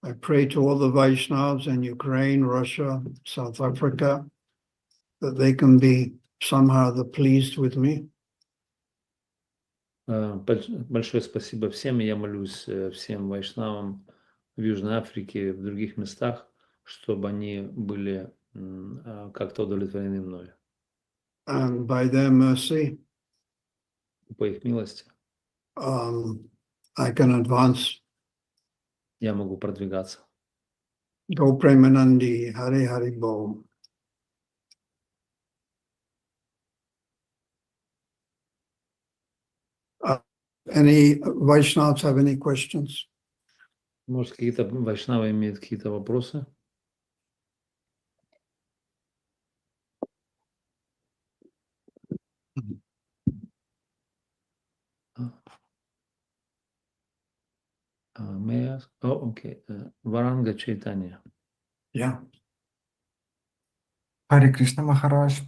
I pray to all the Vaishnavas in Ukraine, Russia, South Africa, that they can be somehow pleased with me. Большое спасибо всем. Я молюсь всем вайшнавам в Южной Африке, в других местах, чтобы они были как-то удовлетворены мною. And by their mercy, по их милости, I can advance. я могу продвигаться. Go Premanandi, Hari Hari Bol. Any Vaishnavas have any questions? Может, какие-то вайшнавы имеют какие-то вопросы? May I ask? Oh, okay. Варанга Чайтанья. Yeah. Харе Кришна Махарадж.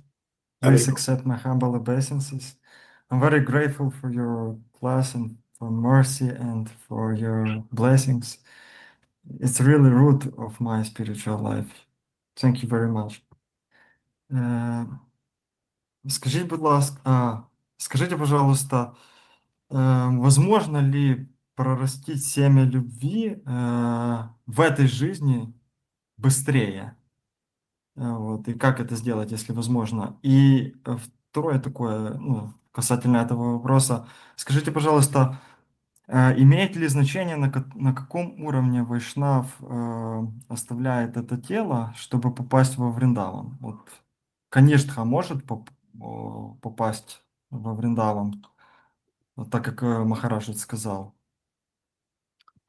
Please accept my humble obeisances. I'm very grateful for your class and for mercy and for your blessings. It's really root of my spiritual life. Thank you very much. Скажіть, будь ласка, скажите, пожалуйста, возможно ли прорастить семя любви в этой жизни быстрее? Вот, и как это сделать, если возможно? И второе такое, ну, касательно этого вопроса. Скажите, пожалуйста, имеет ли значение, на каком уровне вайшнав оставляет это тело, чтобы попасть во Вриндаван? Вот Каништха может попасть во Вриндаван, вот так как Махарадж сказал,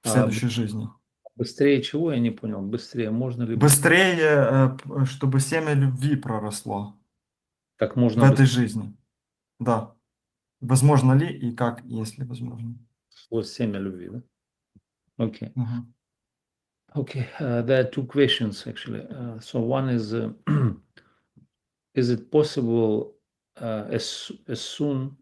в следующей жизни? Быстрее чего? Я не понял. Быстрее можно ли Быстрее, чтобы семя любви проросло как в можно этой быстрее жизни. Да. Возможно ли и как, если возможно? семя любви, да? Okay. Мгм. Okay. There are two questions actually. So one is it possible as soon,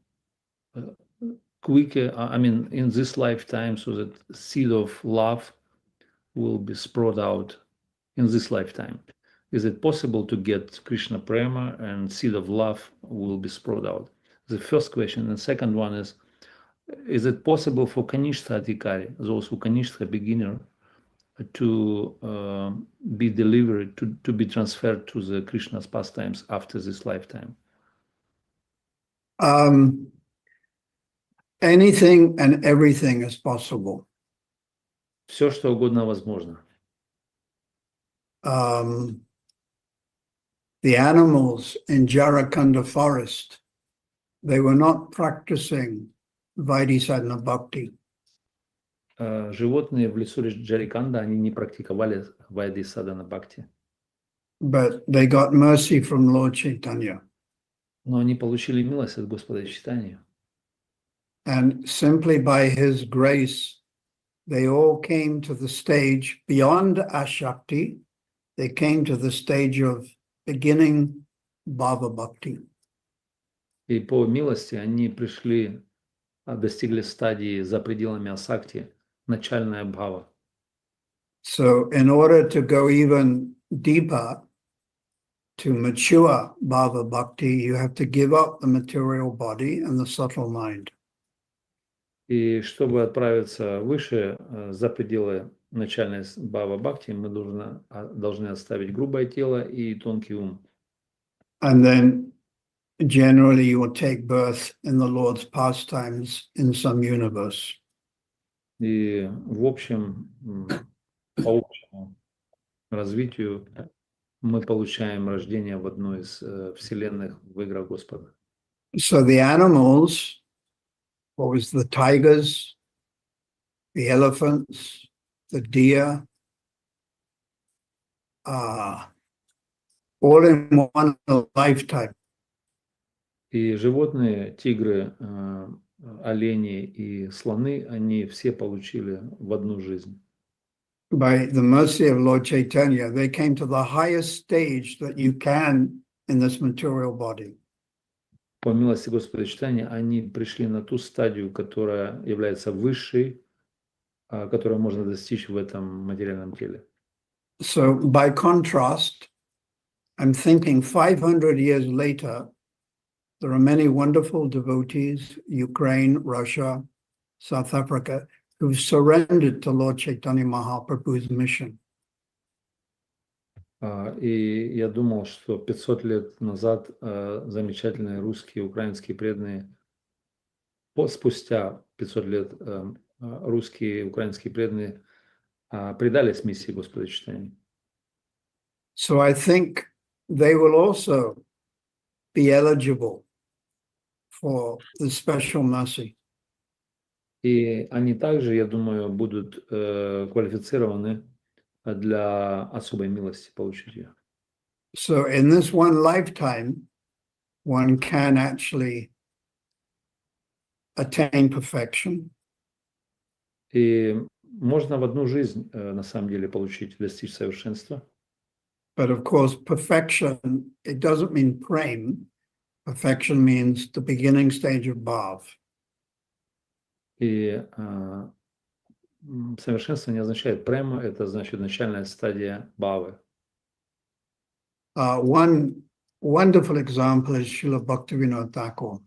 quicker, I mean, in this lifetime, so that seed of love will be sprout out in this lifetime? Is it possible to get Krishna prema and seed of love will be sprout out? The first question. And second one is it possible for Kanishta Adhikari, those who Kanishta beginner, to be delivered, to be transferred to the Krishna's pastimes after this lifetime? Anything and everything is possible. Все, что угодно возможно. The animals in Jarakanda forest, they were not practicing Vaidhi-sadhana bhakti. Животные в лесу Джариканда, они не практиковали Вайди Садана Бхакти. But they got mercy from Lord Chaitanya. Но они получили милость от Господа Чайтаньи. And simply by his grace, they all came to the stage beyond Ashakti. They came to the stage of beginning Bhava Bhakti. И по милости они пришли, достигли стадии за пределами Асакти, начальная бхава. So in order to go even deeper, to mature Bhava Bhakti, you have to give up the material body and the subtle mind. И чтобы отправиться выше, за пределы начальной бхава бхакти, мы должны оставить грубое тело и тонкий ум. And then generally you will take birth in the Lord's pastimes in some universe. И в общем, по общему развитию мы получаем рождение в одной из вселенных в играх Господа. So the animals, what was the tigers, the elephants, the deer, all in one lifetime. И животные, тигры, олени и слоны, они все получили в одну жизнь. By the mercy of Lord Chaitanya, they came to the highest stage that you can in this material body. По милости Господа Чайтаньи, они пришли на ту стадию, которая является высшей, которую можно достичь в этом материальном теле. So by contrast, I'm thinking 500 years later, there are many wonderful devotees, Ukraine, Russia, South Africa, who've surrendered to Lord Chaitanya Mahaprabhu's mission. И я думал, что 500 лет назад замечательные русские, украинские преданные, спустя 500 лет русские, украинские преданные предались миссии Господа Чайтаньи. So I think they will also be eligible for the special mercy. И они также, я думаю, будут квалифицированы для особой милости получить ее. So in this one lifetime, one can actually attain perfection. И можно в одну жизнь, на самом деле, достичь совершенства. But of course, perfection, it doesn't mean prem. Perfection means the beginning stage of bhav. И совершенство не означает према, это значит начальная стадия бхавы. One wonderful example is Srila Bhaktivinoda Thakur.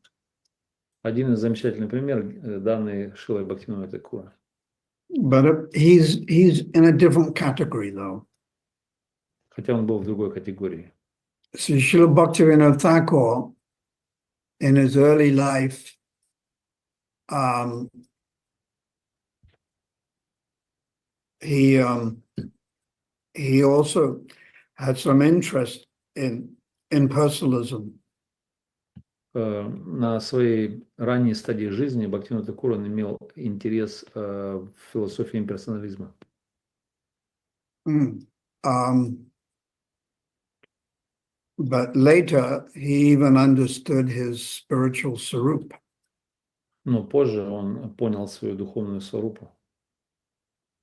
Один из замечательных примеров, данный Шилой Бхактивинода Thakura. But he's in a different category, though. Хотя он был в другой категории. So Srila Bhaktivinoda Thakur, in his early life, he also had some interest in personalism. На своей ранней стадии жизни Бхактивинода Thakura имел интерес в философии имперсонализма. But later he even understood his spiritual sarup. Но позже он понял свою духовную сварупу.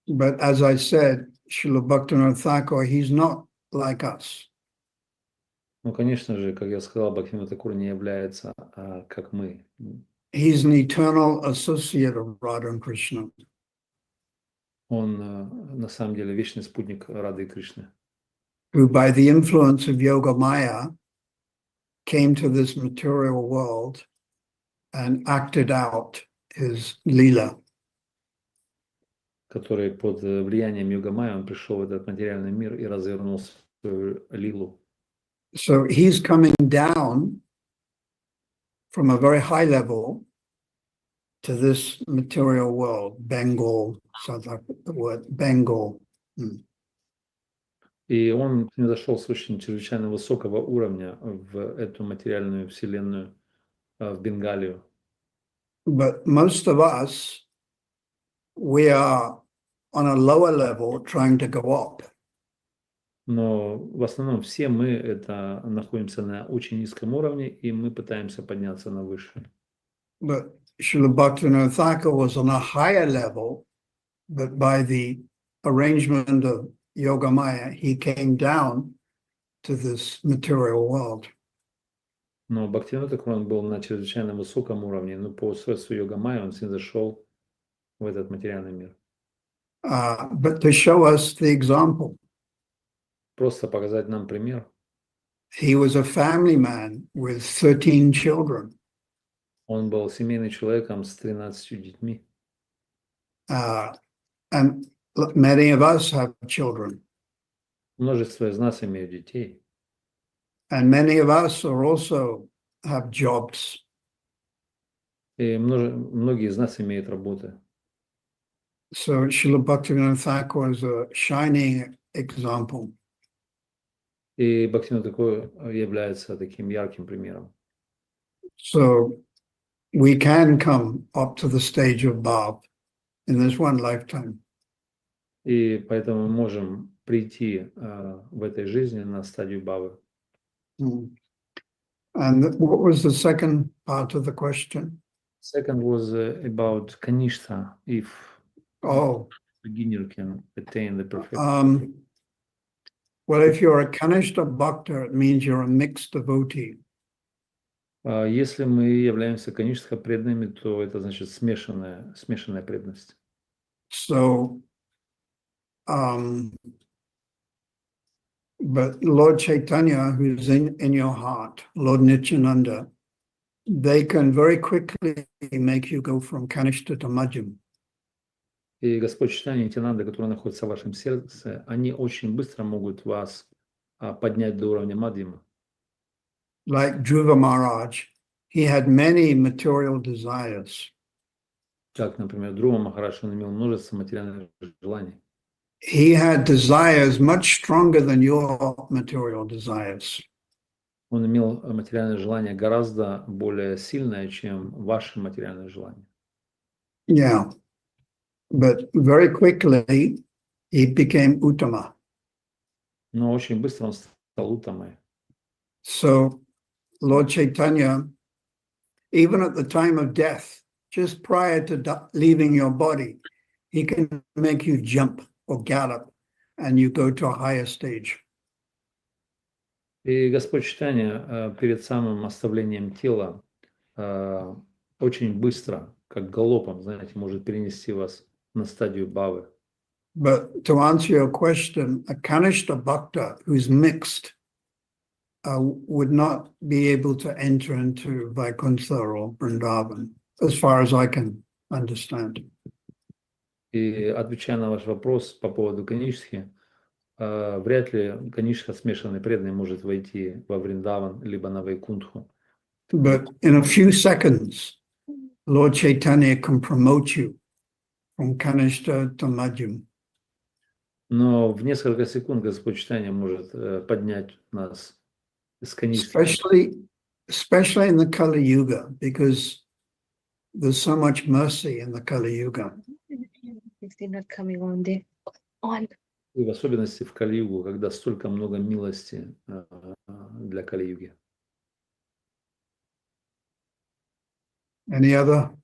But as I said, Srila Bhaktivinoda Thakur, he's not like us. Ну, конечно же, как я сказал, Бхактивинода Thakura не является как мы. He's an eternal associate of Radha and Krishna. Он на самом деле вечный спутник Рады и Кришны, Who by the influence of Yoga Maya came to this material world and acted out his lila. который под влиянием Йога-майя он пришел в этот материальный мир и развернул свою лилу. So he's coming down from a very high level to this material world, Bengal, South Africa, the word Bengal. И он зашел с очень чрезвычайно высокого уровня в эту материальную вселенную, в Бенгалию. But most of us, we are on a lower level trying to go up. Но в основном все мы находимся на очень низком уровне, и мы пытаемся подняться на выше. But Srila Bhaktivinoda Thakur was on a higher level, but by the arrangement of Yoga Maya, he came down to this material world. Но Бхактивинода Thakura он был на чрезвычайно высоком уровне, но по устройству Йога-майя он зашел в этот материальный мир. But to show us the example, Просто показать нам пример. he was a family man with 13 children. Он был семейным человеком с 13 детьми. And many of us have children. Множество из нас имеют детей. And many of us are also have jobs. И многие из нас имеют работы. So Srila Bhaktivinoda Thakur is a shining example. И Бхактивинода Thakura является таким ярким примером. So we can come up to the stage of bhav in this one lifetime. И поэтому мы можем прийти в этой жизни на стадию бхавы. And what was the second part of the question? Second was about Kanishta, if Oh, beginner can attain the perfect. well, if you're a Kanishta Bhakta, it means you're a mixed devotee. Если мы являемся Каништха преданными, то это значит смешанная преданность. So, but Lord Chaitanya, who's in your heart, Lord Nityananda, they can very quickly make you go from Kanishta to Majjhim. И Господь Чайтанья и Нитянанда, которые находятся в вашем сердце, они очень быстро могут вас поднять до уровня Мадхима. Like Dhruva Maharaj, he had many material desires. Как, например, Dhruva Махарадж, он имел множество материальных желаний. He had desires much stronger than your material desires. Он имел материальное желание гораздо более сильное, чем ваши материальные желания. Yeah. But very quickly, he became Uttama. Но очень быстро он стал Уттамой. So, Lord Chaitanya, even at the time of death, just prior to leaving your body, he can make you jump or gallop, and you go to a higher stage. И Господь читания перед самым оставлением тела очень быстро, как галопом, знаете, может перенести вас на стадию бхавы. But to answer your question, a Kanishta Bhakta who's mixed would not be able to enter into Vaikuntha or Vrindavan, as far as I can understand. И отвечая на ваш вопрос по поводу канишки, вряд ли канишка смешанный преданный может войти во Вриндаван либо на Вайкунтху. But in a few seconds, Lord Chaitanya can promote you from Kanishta to Madhyam. Но в несколько секунд Господь читания может поднять нас из канишки. Especially in the Kali Yuga, because there's so much mercy in the Kali Yuga. If they're not coming on there. On. И в особенности в Кали-югу, когда столько много милости для Кали-юги. Any other?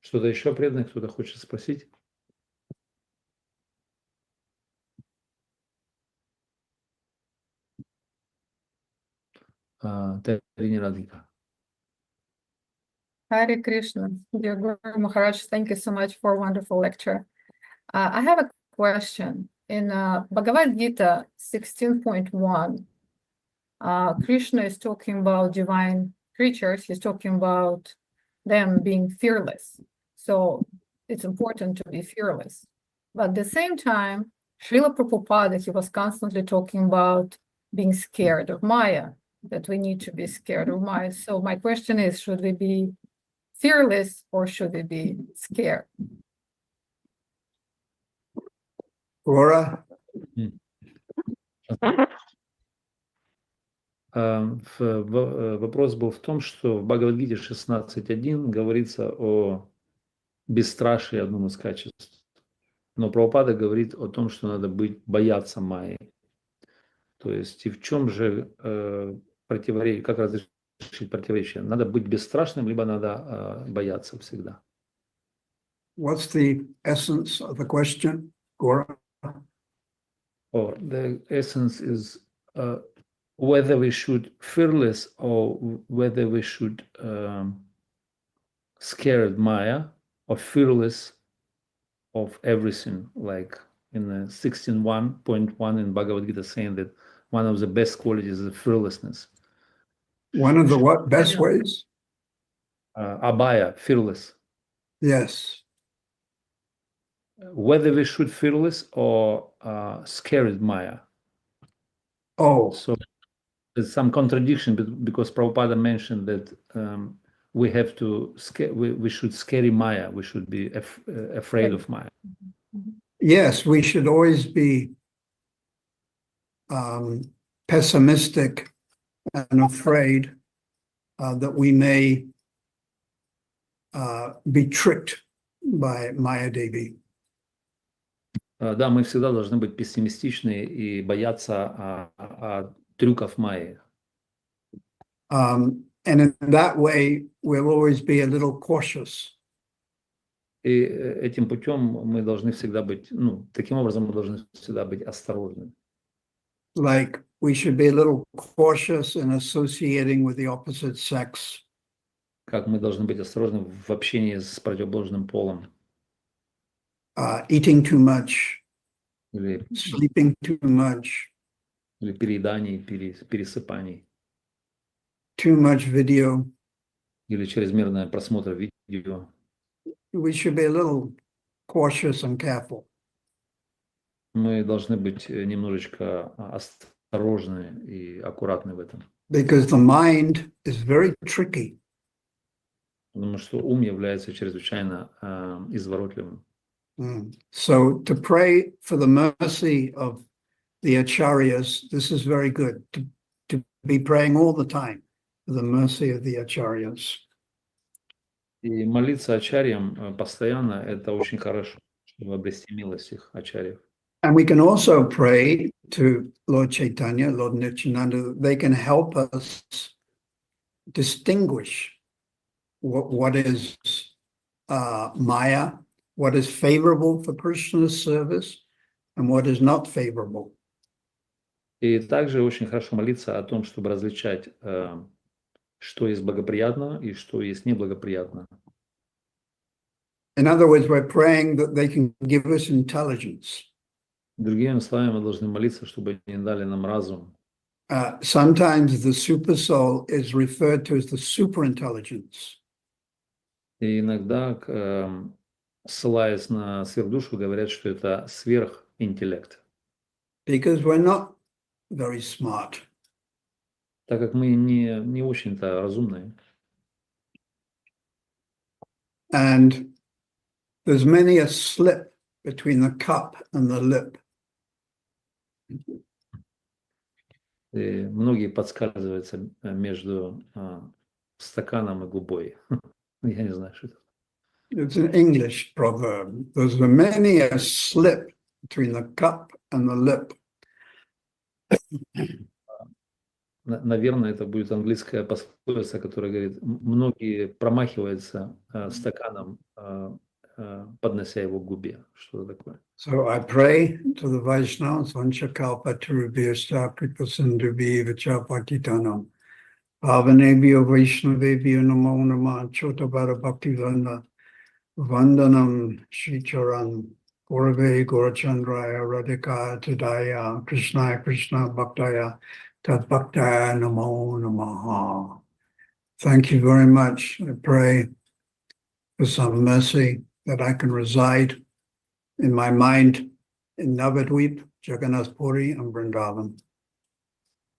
Что-то еще преданный, кто-то хочет спросить? Тарини Радхика. Hare Krishna, dear Guru Maharaj, thank you so much for a wonderful lecture. I have a question. In Bhagavad Gita 16.1, Krishna is talking about divine creatures. He's talking about them being fearless. So it's important to be fearless. But at the same time, Srila Prabhupada, he was constantly talking about being scared of Maya, that we need to be scared of Maya. So my question is, should we be fearless or should we be scared? Laura? Вопрос был в том, что в Бхагавад-гите 16.1 говорится о бесстрашии, одном из качеств. Но Прабхупада говорит о том, что надо бояться Майи. То есть и в чем же противоречие, как разрешить противоречие? Надо быть бесстрашным, либо надо бояться всегда. What's the essence of the question, Gora? Or the essence is whether we should fearless or whether we should scared Maya or fearless of everything, like in the 16.1 in Bhagavad Gita saying that one of the best qualities is fearlessness. One of the what best ways? Abhaya, fearless. Yes. Whether we should fearless or scared Maya. Oh, So there's some contradiction because Prabhupada mentioned that we have to we should scare Maya. We should be afraid of Maya. yes, we should always be pessimistic and afraid that we may be tricked by Maya Devi. Да, мы всегда должны быть пессимистичны и бояться трюков Майи. And in that way, we'll always be a little cautious. И этим путем мы должны всегда быть, таким образом мы должны всегда быть осторожны. Like we should be a little cautious in associating with the opposite sex. Как мы должны быть осторожны в общении с противоположным полом. Eating too much, Или sleeping too much, перееданий, пересыпаний. too much video. Или чрезмерный просмотр видео. We should be a little cautious and careful. Мы должны быть немножечко осторожны и аккуратны в этом. Because the mind is very tricky. Потому что ум является чрезвычайно изворотливым. So to pray for the mercy of the acharyas, this is very good. To be praying all the time for the mercy of the acharyas. И молиться ачарьям постоянно – это очень хорошо, чтобы обрести милость их ачарьев. And we can also pray to Lord Chaitanya, Lord Nityananda. They can help us distinguish what is Maya, what is favorable for Krishna's service, and what is not favorable. И также очень хорошо молиться о том, чтобы различать, что есть благоприятно и что есть неблагоприятно. In other words, we're praying that they can give us intelligence. Другими словами, мы должны молиться, чтобы они дали нам разум. Sometimes the super soul is referred to as the superintelligence. И иногда, ссылаясь на сверхдушу, говорят, что это сверхинтеллект. Because we're not very smart. Так как мы не очень-то разумные. And there's many a slip between the cup and the lip. И многие подскальзываются между стаканом и губой. Я не знаю, что это. It's an English proverb. There's many a slip between the cup and the lip. Наверное, это будет английская пословица, которая говорит, многие промахиваются стаканом, поднося его к губе. Что такое? So I pray to the Vaishnavas, Vanchakalpa Turubhyasta Kripasindhubi Vichapatitanam. Pavanebhyo Vaishnavebhyo Namo Namah Chotabara Bhaktivinoda Vandanam Shricharan Gurave Gurachandraya Radhika Tadaya Krishna Krishna Bhaktaya Tad Bhaktaya Namo Namaha. Thank you very much. I pray for some mercy that I can reside in my mind in Navadvip, Jagannath Puri, and Vrindavan.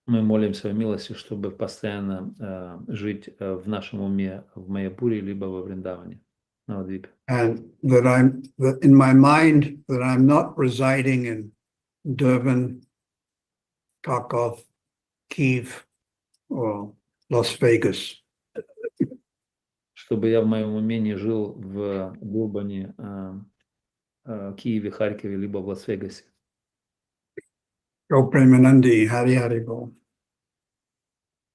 Мы молимся о милости, чтобы постоянно жить в нашем уме в Майяпуре либо во Вриндаване, на Навадвипе. And that in my mind that I'm not residing in Durban, Kharkov, Kiev, or Las Vegas. Чтобы я в моем уме не жил в Дурбане, Киеве, Харькове, либо в Лас-Вегасе. Go Premanandi, Hari Hari Bol.